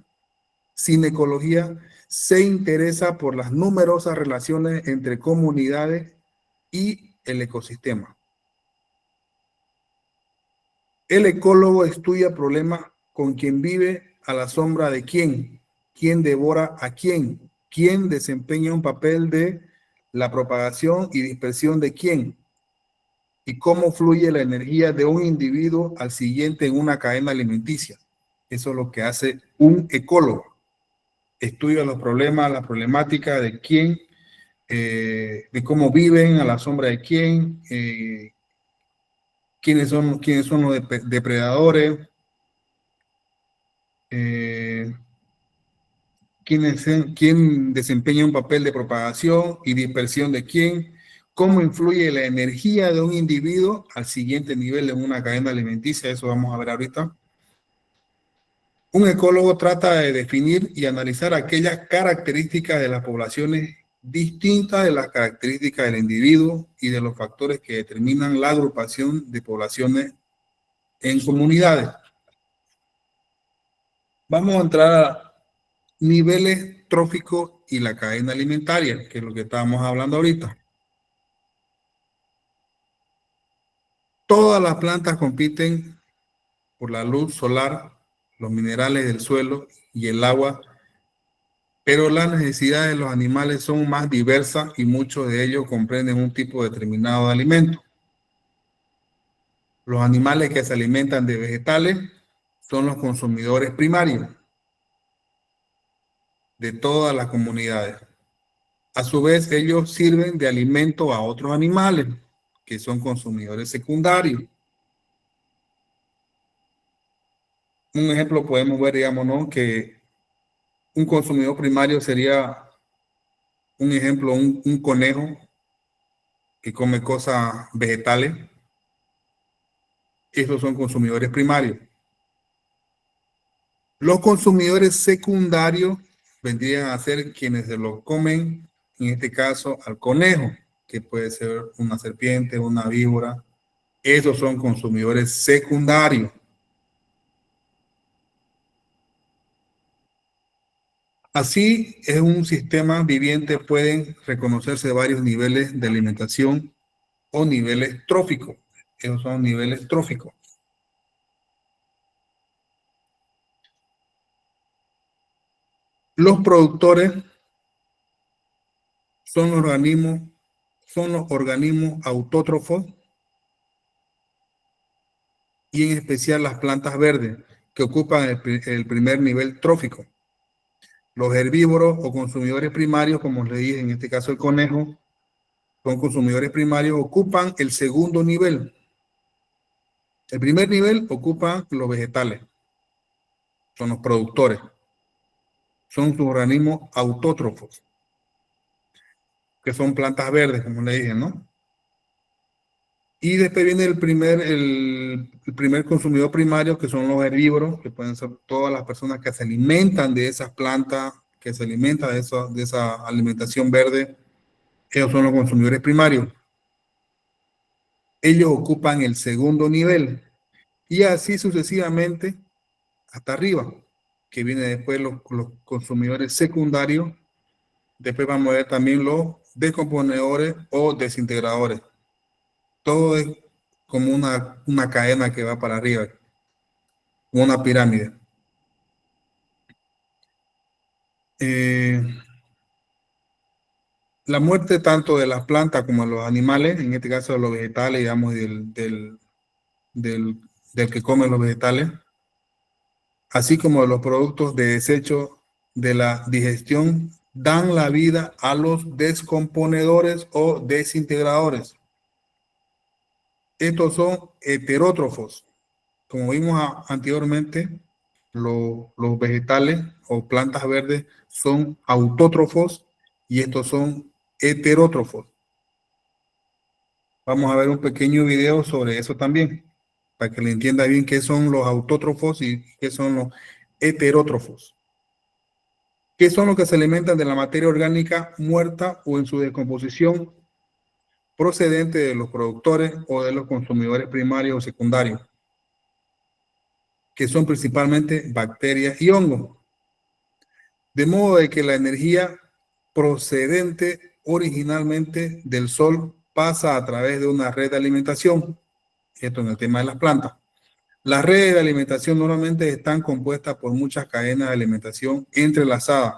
se interesa por las numerosas relaciones entre comunidades y el ecosistema. El ecólogo estudia problemas con quien vive a la sombra de quién devora a quién desempeña un papel de la propagación y dispersión de quién, y cómo fluye la energía de un individuo al siguiente en una cadena alimenticia. Eso es lo que hace un ecólogo. Estudia los problemas, la problemática de quién, de cómo viven a la sombra de quién, quiénes son los depredadores, quién desempeña un papel de propagación y dispersión de quién, cómo influye la energía de un individuo al siguiente nivel en una cadena alimenticia. Eso vamos a ver ahorita. Un ecólogo trata de definir y analizar aquellas características de las poblaciones distintas de las características del individuo y de los factores que determinan la agrupación de poblaciones en comunidades. Vamos a entrar a niveles tróficos y la cadena alimentaria, que es lo que estábamos hablando ahorita. Todas las plantas compiten por la luz solar, los minerales del suelo y el agua, pero las necesidades de los animales son más diversas y muchos de ellos comprenden un tipo determinado de alimento. Los animales que se alimentan de vegetales son los consumidores primarios de todas las comunidades. A su vez, ellos sirven de alimento a otros animales que son consumidores secundarios. Un ejemplo podemos ver, digamos, ¿no?, que un consumidor primario sería, un ejemplo, un conejo que come cosas vegetales. Esos son consumidores primarios. Los consumidores secundarios vendrían a ser quienes se lo comen, en este caso al conejo, que puede ser una serpiente, una víbora. Esos son consumidores secundarios. Así, en un sistema viviente pueden reconocerse varios niveles de alimentación o niveles tróficos. Esos son niveles tróficos. Los productores son los organismos autótrofos y en especial las plantas verdes que ocupan el primer nivel trófico. Los herbívoros o consumidores primarios, como les dije, en este caso el conejo, son consumidores primarios, ocupan el segundo nivel. El primer nivel ocupan los vegetales, son los productores, son sus organismos autótrofos, que son plantas verdes, como le dije, ¿no? Y después viene el primer consumidor primario, que son los herbívoros, que pueden ser todas las personas que se alimentan de esas plantas, que se alimentan de esa alimentación verde. Ellos son los consumidores primarios. Ellos ocupan el segundo nivel. Y así sucesivamente hasta arriba, que viene después los consumidores secundarios. Después vamos a ver también los descomponedores o desintegradores. Todo es como una cadena que va para arriba, una pirámide. La muerte tanto de las plantas como de los animales, en este caso de los vegetales, digamos, del que come los vegetales, así como de los productos de desecho de la digestión, dan la vida a los descomponedores o desintegradores. Estos son heterótrofos. Como vimos anteriormente, los vegetales o plantas verdes son autótrofos y estos son heterótrofos. Vamos a ver un pequeño video sobre eso también, para que le entienda bien qué son los autótrofos y qué son los heterótrofos. ¿Qué son los que se alimentan de la materia orgánica muerta o en su descomposición procedente de los productores o de los consumidores primarios o secundarios? Que son principalmente bacterias y hongos. De modo de que la energía procedente originalmente del sol pasa a través de una red de alimentación. Esto en el tema de las plantas. Las redes de alimentación normalmente están compuestas por muchas cadenas de alimentación entrelazadas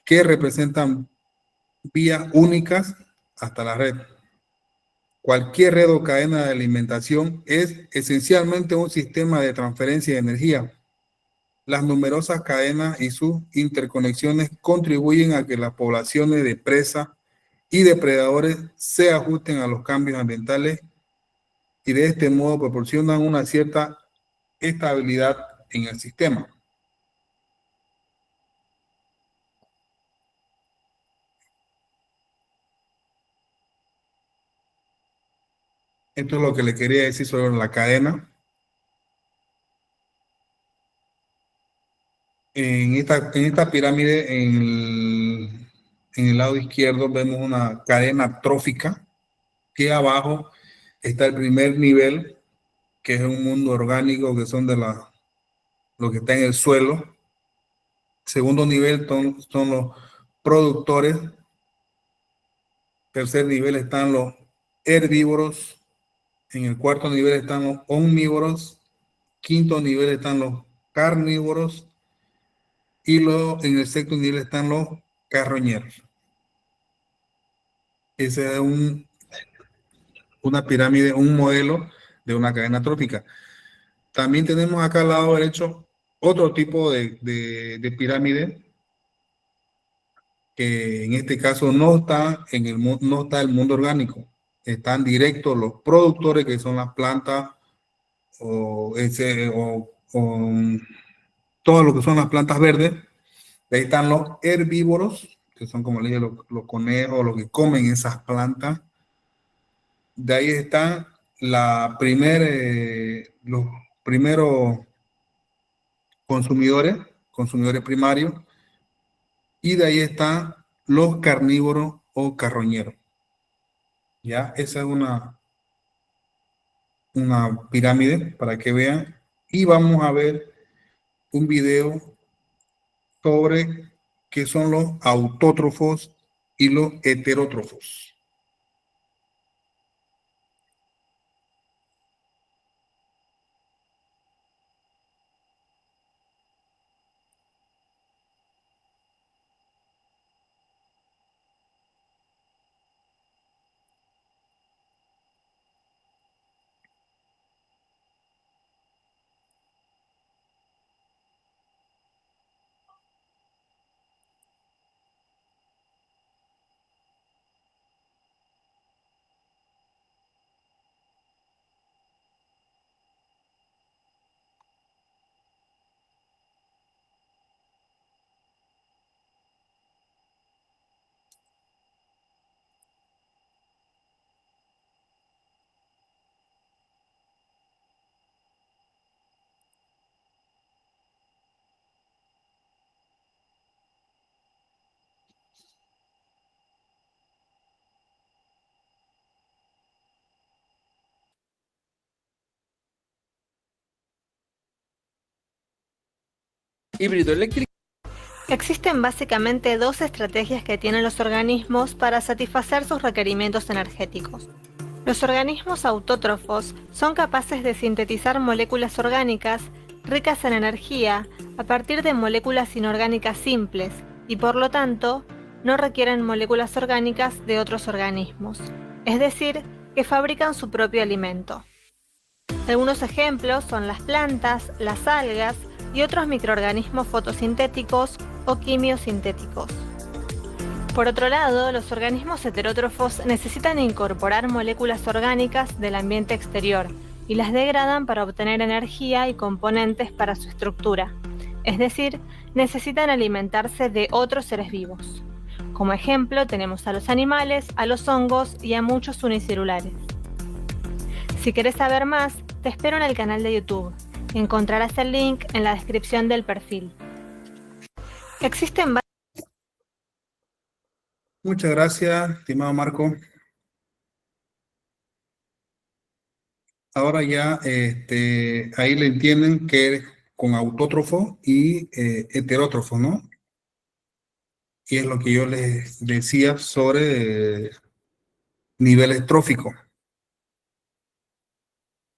que representan vías únicas hasta la red. Cualquier red o cadena de alimentación es esencialmente un sistema de transferencia de energía. Las numerosas cadenas y sus interconexiones contribuyen a que las poblaciones de presas y depredadores se ajusten a los cambios ambientales y de este modo proporcionan una cierta estabilidad en el sistema. Esto es lo que le quería decir sobre la cadena. En esta pirámide, en el lado izquierdo, vemos una cadena trófica, que abajo está el primer nivel, que es un mundo orgánico, que son lo que está en el suelo. Segundo nivel son los productores. Tercer nivel están los herbívoros. En el cuarto nivel están los omnívoros. Quinto nivel están los carnívoros. Y luego en el sexto nivel están los carroñeros. Ese es una pirámide, un modelo de una cadena trófica. También tenemos acá al lado derecho otro tipo de pirámide, que en este caso no está el mundo orgánico. Están directos los productores, que son las plantas, o todo lo que son las plantas verdes. Ahí están los herbívoros, que son, como le dije, los conejos, los que comen esas plantas. De ahí están los primeros consumidores primarios, y de ahí están los carnívoros o carroñeros. Ya, esa es una pirámide para que vean, y vamos a ver un video sobre qué son los autótrofos y los heterótrofos. híbrido eléctrico. Existen básicamente dos estrategias que tienen los organismos para satisfacer sus requerimientos energéticos. Los organismos autótrofos son capaces de sintetizar moléculas orgánicas ricas en energía a partir de moléculas inorgánicas simples y por lo tanto no requieren moléculas orgánicas de otros organismos, es decir, que fabrican su propio alimento. Algunos ejemplos son las plantas, las algas y otros microorganismos fotosintéticos o quimiosintéticos. Por otro lado, los organismos heterótrofos necesitan incorporar moléculas orgánicas del ambiente exterior y las degradan para obtener energía y componentes para su estructura, es decir, necesitan alimentarse de otros seres vivos. Como ejemplo tenemos a los animales, a los hongos y a muchos unicelulares. Si querés saber más, te espero en el canal de YouTube. Encontrarás el link en la descripción del perfil. Existen Muchas gracias, estimado Marco. Ahora ya ahí le entienden que es con autótrofo y heterótrofo, ¿no? Y es lo que yo les decía sobre niveles tróficos.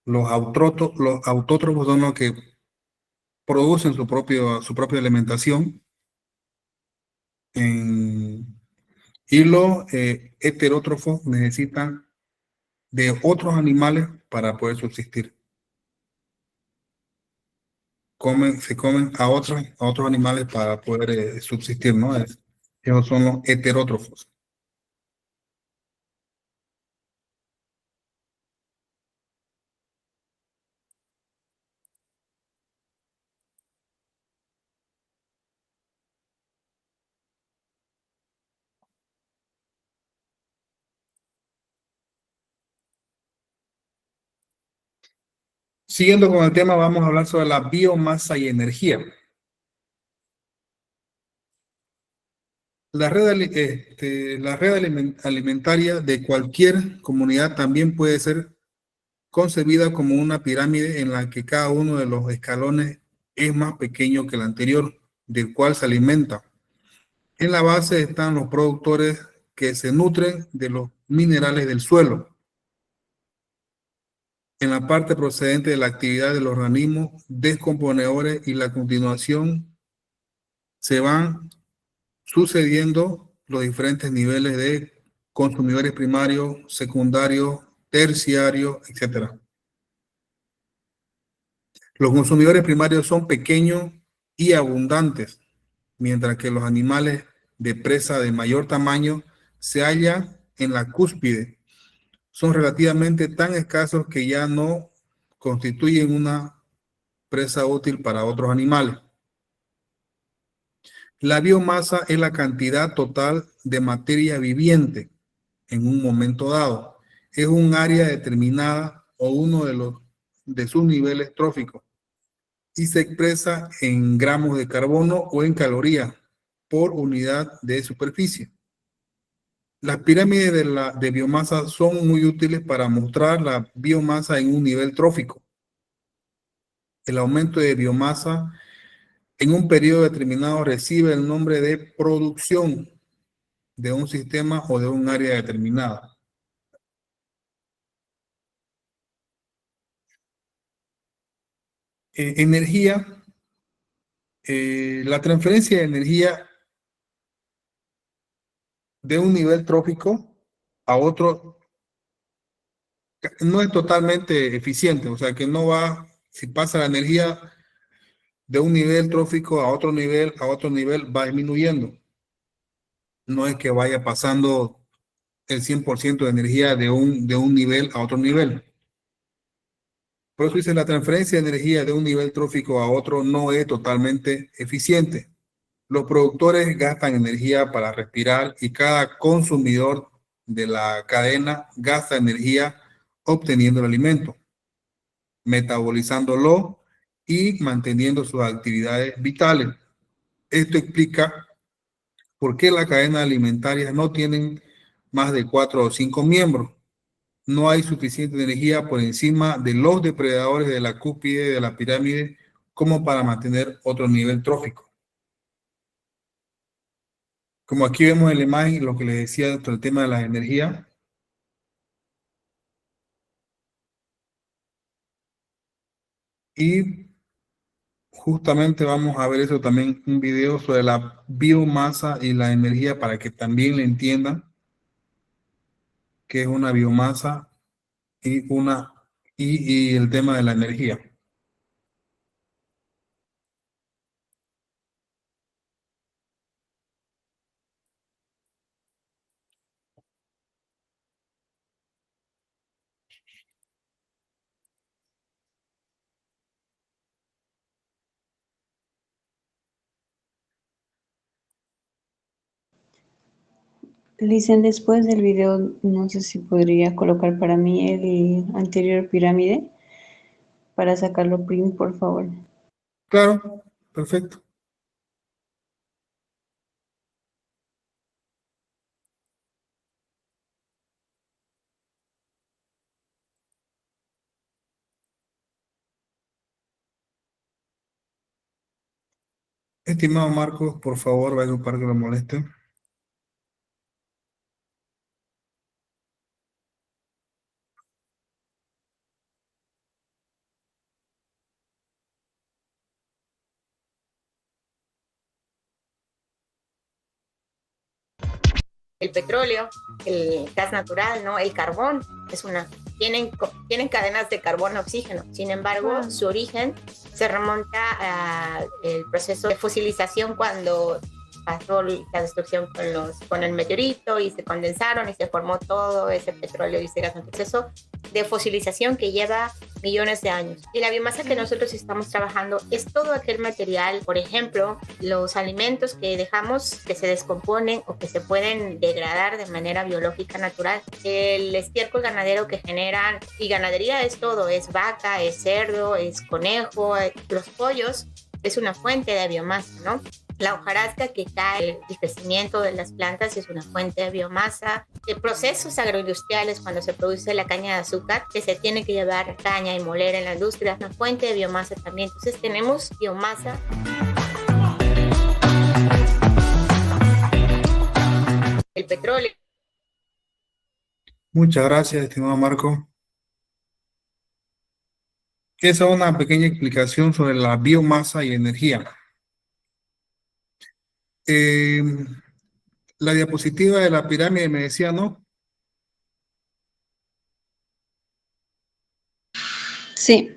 Los autótrofos son los que producen su propia alimentación y los heterótrofos necesitan de otros animales para poder subsistir. Se comen a otros animales para poder subsistir, ¿no? Esos son los heterótrofos. Siguiendo con el tema, vamos a hablar sobre la biomasa y energía. La red alimentaria de cualquier comunidad también puede ser concebida como una pirámide en la que cada uno de los escalones es más pequeño que el anterior, del cual se alimenta. En la base están los productores que se nutren de los minerales del suelo. En la parte procedente de la actividad de los organismos descomponedores y la continuación se van sucediendo los diferentes niveles de consumidores primarios, secundarios, terciarios, etc. Los consumidores primarios son pequeños y abundantes, mientras que los animales de presa de mayor tamaño se hallan en la cúspide. Son relativamente tan escasos que ya no constituyen una presa útil para otros animales. La biomasa es la cantidad total de materia viviente en un momento dado. Es un área determinada o uno de sus niveles tróficos y se expresa en gramos de carbono o en calorías por unidad de superficie. Las pirámides de biomasa son muy útiles para mostrar la biomasa en un nivel trófico. El aumento de biomasa en un periodo determinado recibe el nombre de producción de un sistema o de un área determinada. Energía. La transferencia de energía de un nivel trófico a otro no es totalmente eficiente, o sea que no va, si pasa la energía de un nivel trófico a otro nivel, va disminuyendo. No es que vaya pasando el 100% de energía de un nivel a otro nivel. Por eso dice, la transferencia de energía de un nivel trófico a otro no es totalmente eficiente. Los productores gastan energía para respirar y cada consumidor de la cadena gasta energía obteniendo el alimento, metabolizándolo y manteniendo sus actividades vitales. Esto explica por qué las cadenas alimentarias no tienen más de 4 o 5 miembros. No hay suficiente energía por encima de los depredadores de la cúspide de la pirámide como para mantener otro nivel trófico. Como aquí vemos en la imagen, lo que les decía sobre el tema de la energía. Y justamente vamos a ver eso también, un video sobre la biomasa y la energía para que también le entiendan qué es una biomasa y el tema de la energía. Listen, después del video, no sé si podría colocar para mí el anterior pirámide para sacarlo print, por favor. Claro, perfecto. Estimado Marcos, por favor, vaya para que lo moleste. El petróleo, el gas natural, ¿no? El carbón, tienen cadenas de carbono-oxígeno. Sin embargo, su origen se remonta al proceso de fosilización cuando pasó la destrucción con el meteorito y se condensaron y se formó todo ese petróleo y ese gas. Un proceso de fosilización que lleva millones de años. Y la biomasa que nosotros estamos trabajando es todo aquel material, por ejemplo, los alimentos que dejamos que se descomponen o que se pueden degradar de manera biológica natural. El estiércol ganadero que generan, y ganadería es todo, es vaca, es cerdo, es conejo, los pollos, es una fuente de biomasa, ¿no? La hojarasca que cae, el crecimiento de las plantas es una fuente de biomasa. Procesos agroindustriales, cuando se produce la caña de azúcar, que se tiene que llevar caña y moler en la industria, es una fuente de biomasa también. Entonces tenemos biomasa. El petróleo. Muchas gracias, estimado Marco. Esa es una pequeña explicación sobre la biomasa y energía. La diapositiva de la pirámide me decía, ¿no? Sí.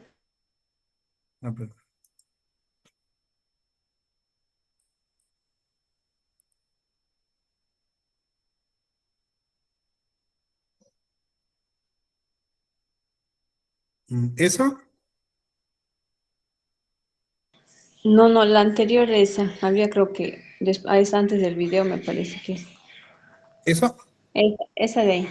¿Esa? No, la anterior esa. Había, creo que es antes del video, me parece que es. ¿Esa? Esa de ahí.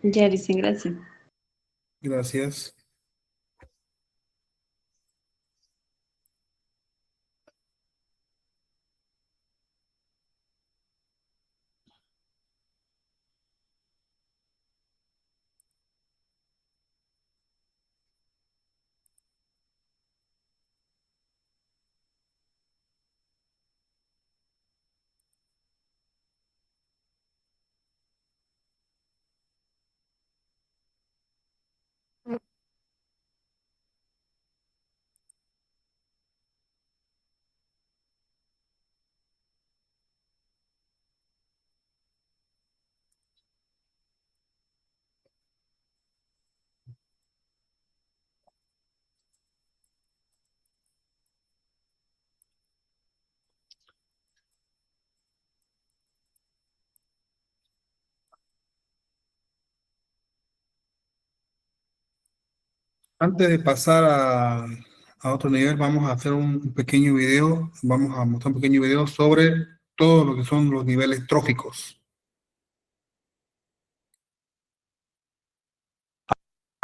Ya, dicen, gracias. Gracias. Antes de pasar a otro nivel, vamos a hacer un pequeño video, vamos a mostrar un pequeño video sobre todo lo que son los niveles tróficos.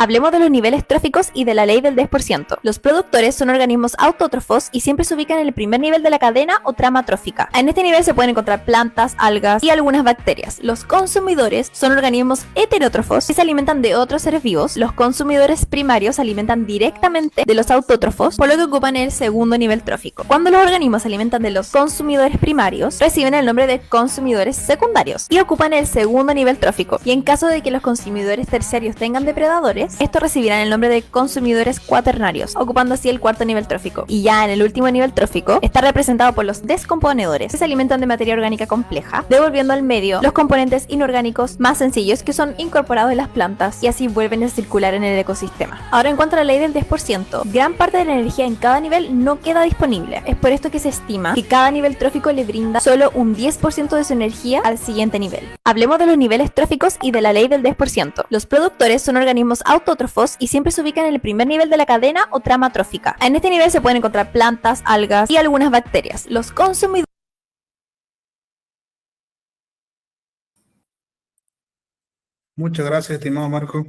Hablemos de los niveles tróficos y de la ley del 10%. Los productores son organismos autótrofos y siempre se ubican en el primer nivel de la cadena o trama trófica. En este nivel se pueden encontrar plantas, algas y algunas bacterias. Los consumidores son organismos heterótrofos que se alimentan de otros seres vivos. Los consumidores primarios se alimentan directamente de los autótrofos, por lo que ocupan el segundo nivel trófico. Cuando los organismos se alimentan de los consumidores primarios, reciben el nombre de consumidores secundarios y ocupan el segundo nivel trófico. Y en caso de que los consumidores terciarios tengan depredadores, estos recibirán el nombre de consumidores cuaternarios, ocupando así el cuarto nivel trófico. Y ya en el último nivel trófico está representado por los descomponedores, que se alimentan de materia orgánica compleja, devolviendo al medio los componentes inorgánicos más sencillos que son incorporados en las plantas y así vuelven a circular en el ecosistema. Ahora, en cuanto a la ley del 10%, gran parte de la energía en cada nivel no queda disponible. Es por esto que se estima que cada nivel trófico le brinda solo un 10% de su energía al siguiente nivel. Hablemos de los niveles tróficos y de la ley del 10%. Los productores son organismos autótrofos y siempre se ubican en el primer nivel de la cadena o trama trófica. En este nivel se pueden encontrar plantas, algas y algunas bacterias. Los consumidores. Muchas gracias, estimado Marco.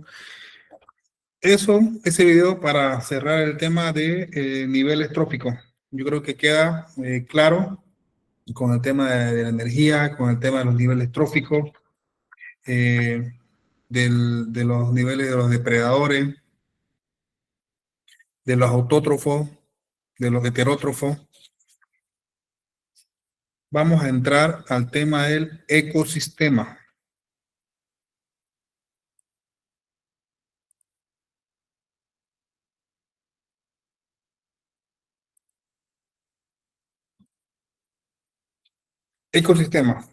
Ese video para cerrar el tema de niveles tróficos. Yo creo que queda claro con el tema de la energía, con el tema de los niveles tróficos, de los niveles de los depredadores, de los autótrofos, de los heterótrofos. Vamos a entrar al tema del ecosistema. Ecosistema.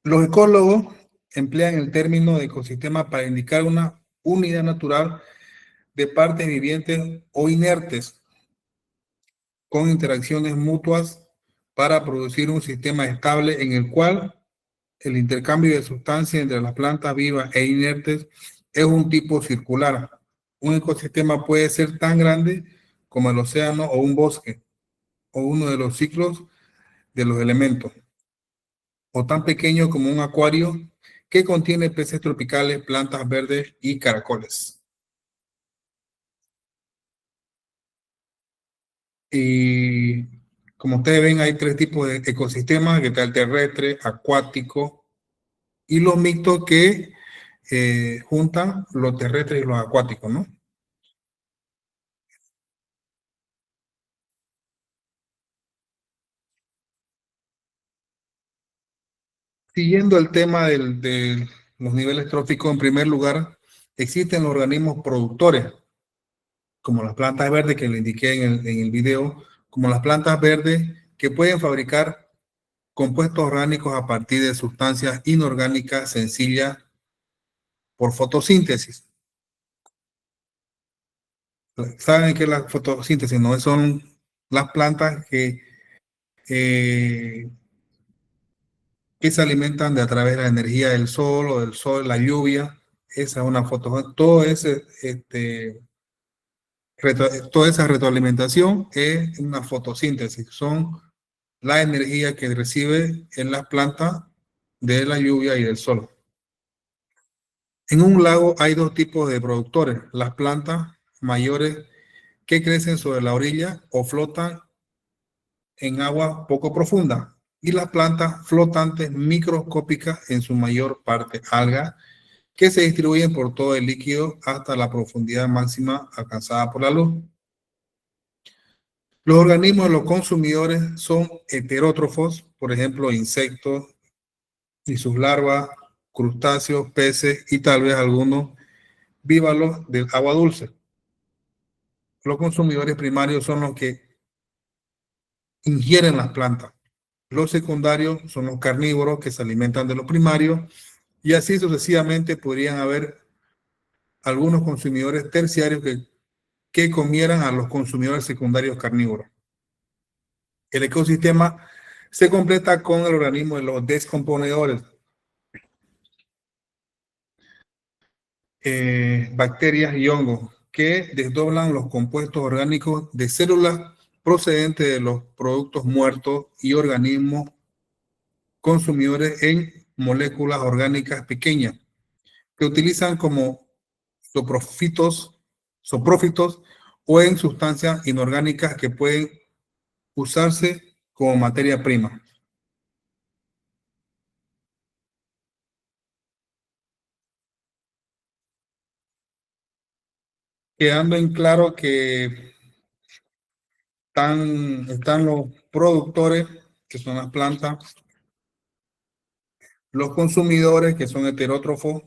Los ecólogos emplean el término de ecosistema para indicar una unidad natural de partes vivientes o inertes con interacciones mutuas para producir un sistema estable en el cual el intercambio de sustancias entre las plantas vivas e inertes es un tipo circular. Un ecosistema puede ser tan grande como el océano o un bosque, o uno de los ciclos de los elementos, o tan pequeño como un acuario que contiene peces tropicales, plantas verdes y caracoles. Y como ustedes ven, hay tres tipos de ecosistemas, que está el terrestre, acuático y los mixtos que juntan los terrestres y los acuáticos, ¿no? Siguiendo el tema de los niveles tróficos, en primer lugar, existen los organismos productores, como las plantas verdes que le indiqué en el video, como las plantas verdes que pueden fabricar compuestos orgánicos a partir de sustancias inorgánicas sencillas por fotosíntesis. ¿Saben qué es la fotosíntesis? No son las plantas que se alimentan a través de la energía del sol o del sol, la lluvia. Esa es una fotosíntesis. Toda esa retroalimentación es una fotosíntesis. Son la energía que recibe en las plantas de la lluvia y del sol. En un lago hay dos tipos de productores: las plantas mayores que crecen sobre la orilla o flotan en agua poco profunda, y las plantas flotantes microscópicas, en su mayor parte algas, que se distribuyen por todo el líquido hasta la profundidad máxima alcanzada por la luz. Los organismos de los consumidores son heterótrofos, por ejemplo, insectos y sus larvas, crustáceos, peces y tal vez algunos bivalvos del agua dulce. Los consumidores primarios son los que ingieren las plantas. Los secundarios son los carnívoros que se alimentan de los primarios, y así sucesivamente podrían haber algunos consumidores terciarios que comieran a los consumidores secundarios carnívoros. El ecosistema se completa con el organismo de los descomponedores, bacterias y hongos, que desdoblan los compuestos orgánicos de células procedentes de los productos muertos y organismos consumidores en moléculas orgánicas pequeñas, que utilizan como saprófitos o en sustancias inorgánicas que pueden usarse como materia prima. Quedando en claro que están los productores, que son las plantas, los consumidores, que son heterótrofos,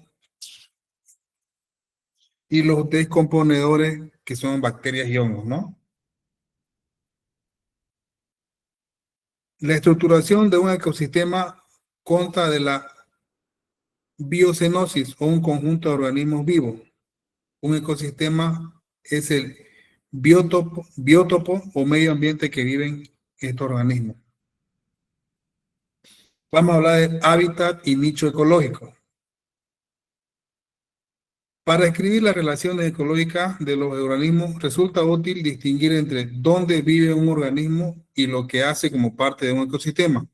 y los descomponedores, que son bacterias y hongos, ¿no? La estructuración de un ecosistema consta de la biocenosis o un conjunto de organismos vivos. Un ecosistema es el biótopo o medio ambiente que viven estos organismos. Vamos a hablar de hábitat y nicho ecológico. Para escribir las relaciones ecológicas de los organismos, resulta útil distinguir entre dónde vive un organismo y lo que hace como parte de un ecosistema.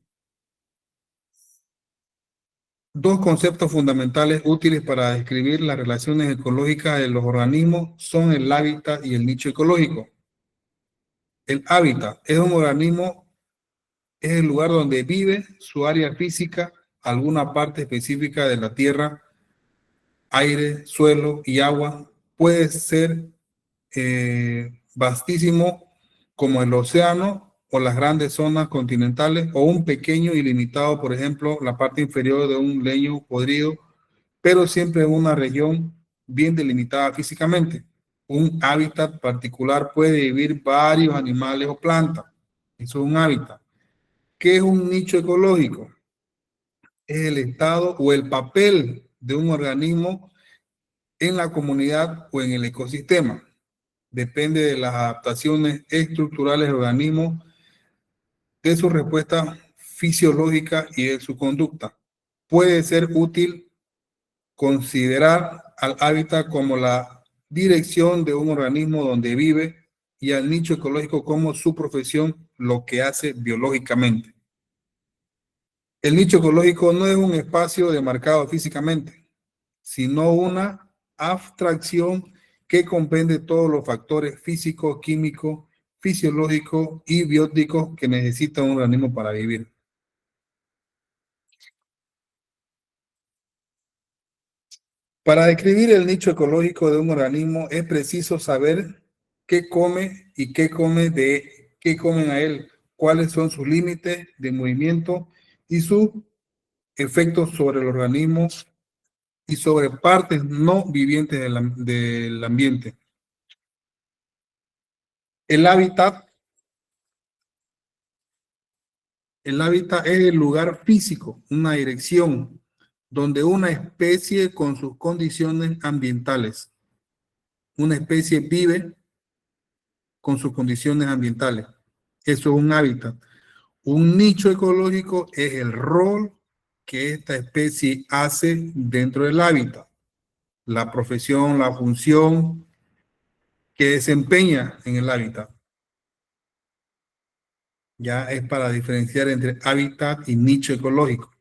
Dos conceptos fundamentales útiles para describir las relaciones ecológicas de los organismos son el hábitat y el nicho ecológico. El hábitat es un organismo, es el lugar donde vive, su área física, alguna parte específica de la tierra, aire, suelo y agua. Puede ser vastísimo como el océano o las grandes zonas continentales, o un pequeño y limitado, por ejemplo, la parte inferior de un leño podrido, pero siempre en una región bien delimitada físicamente. Un hábitat particular puede vivir varios animales o plantas. Eso es un hábitat. ¿Qué es un nicho ecológico? Es el estado o el papel de un organismo en la comunidad o en el ecosistema. Depende de las adaptaciones estructurales del organismo, de su respuesta fisiológica y de su conducta. Puede ser útil considerar al hábitat como la dirección de un organismo donde vive y al nicho ecológico como su profesión, lo que hace biológicamente. El nicho ecológico no es un espacio demarcado físicamente, sino una abstracción que comprende todos los factores físicos, químicos, fisiológicos y bióticos que necesita un organismo para vivir. Para describir el nicho ecológico de un organismo es preciso saber qué come y qué comen a él, cuáles son sus límites de movimiento y sus efectos sobre el organismo y sobre partes no vivientes del ambiente. El hábitat es el lugar físico, una dirección, donde una especie con sus condiciones ambientales, una especie vive con sus condiciones ambientales. Eso es un hábitat. Un nicho ecológico es el rol que esta especie hace dentro del hábitat, la profesión, la función que desempeña en el hábitat. Ya es para diferenciar entre hábitat y nicho ecológico.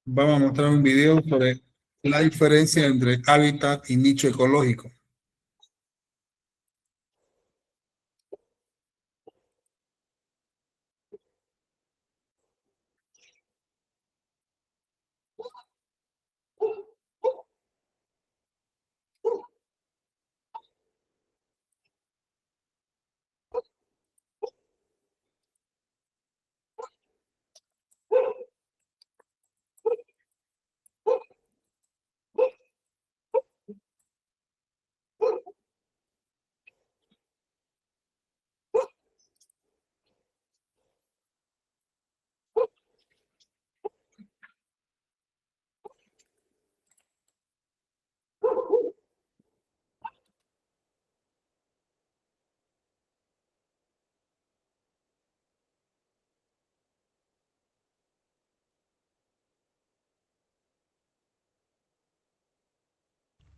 Vamos a mostrar un video sobre la diferencia entre hábitat y nicho ecológico.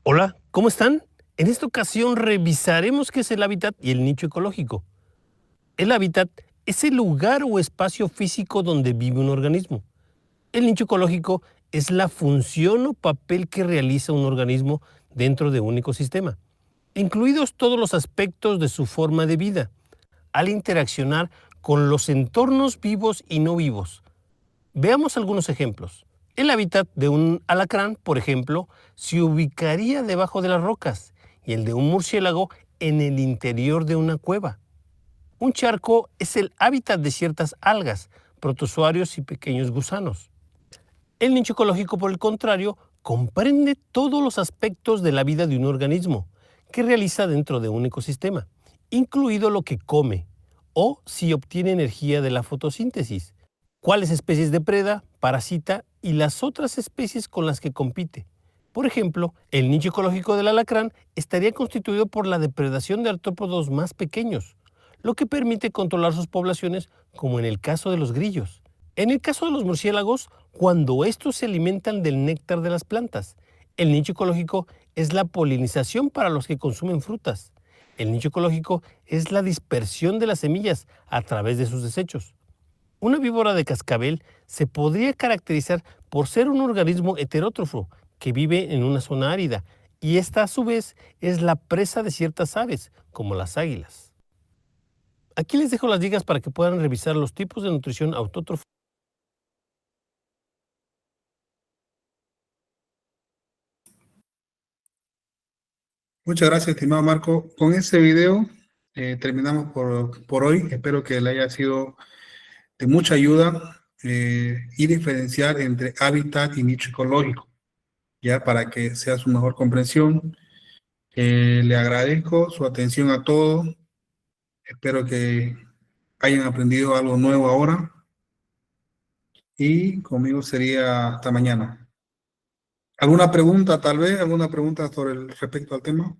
Hola, ¿cómo están? En esta ocasión revisaremos qué es el hábitat y el nicho ecológico. El hábitat es el lugar o espacio físico donde vive un organismo. El nicho ecológico es la función o papel que realiza un organismo dentro de un ecosistema, incluidos todos los aspectos de su forma de vida, al interaccionar con los entornos vivos y no vivos. Veamos algunos ejemplos. El hábitat de un alacrán, por ejemplo, se ubicaría debajo de las rocas y el de un murciélago en el interior de una cueva. Un charco es el hábitat de ciertas algas, protozoarios y pequeños gusanos. El nicho ecológico, por el contrario, comprende todos los aspectos de la vida de un organismo que realiza dentro de un ecosistema, incluido lo que come o si obtiene energía de la fotosíntesis, cuáles especies depreda, parasita y las otras especies con las que compite. Por ejemplo, el nicho ecológico del alacrán estaría constituido por la depredación de artrópodos más pequeños, lo que permite controlar sus poblaciones, como en el caso de los grillos. En el caso de los murciélagos, cuando estos se alimentan del néctar de las plantas. El nicho ecológico es la polinización para los que consumen frutas. El nicho ecológico es la dispersión de las semillas a través de sus desechos. Una víbora de cascabel se podría caracterizar por ser un organismo heterótrofo que vive en una zona árida, y esta a su vez es la presa de ciertas aves, como las águilas. Aquí les dejo las ligas para que puedan revisar los tipos de nutrición autótrofa. Muchas gracias, estimado Marco. Con este video terminamos por hoy. Espero que le haya sido de mucha ayuda y diferenciar entre hábitat y nicho ecológico, ya para que sea su mejor comprensión. Le agradezco su atención a todos. Espero que hayan aprendido algo nuevo ahora. Y conmigo sería hasta mañana. ¿Alguna pregunta, tal vez? ¿Alguna pregunta respecto al tema?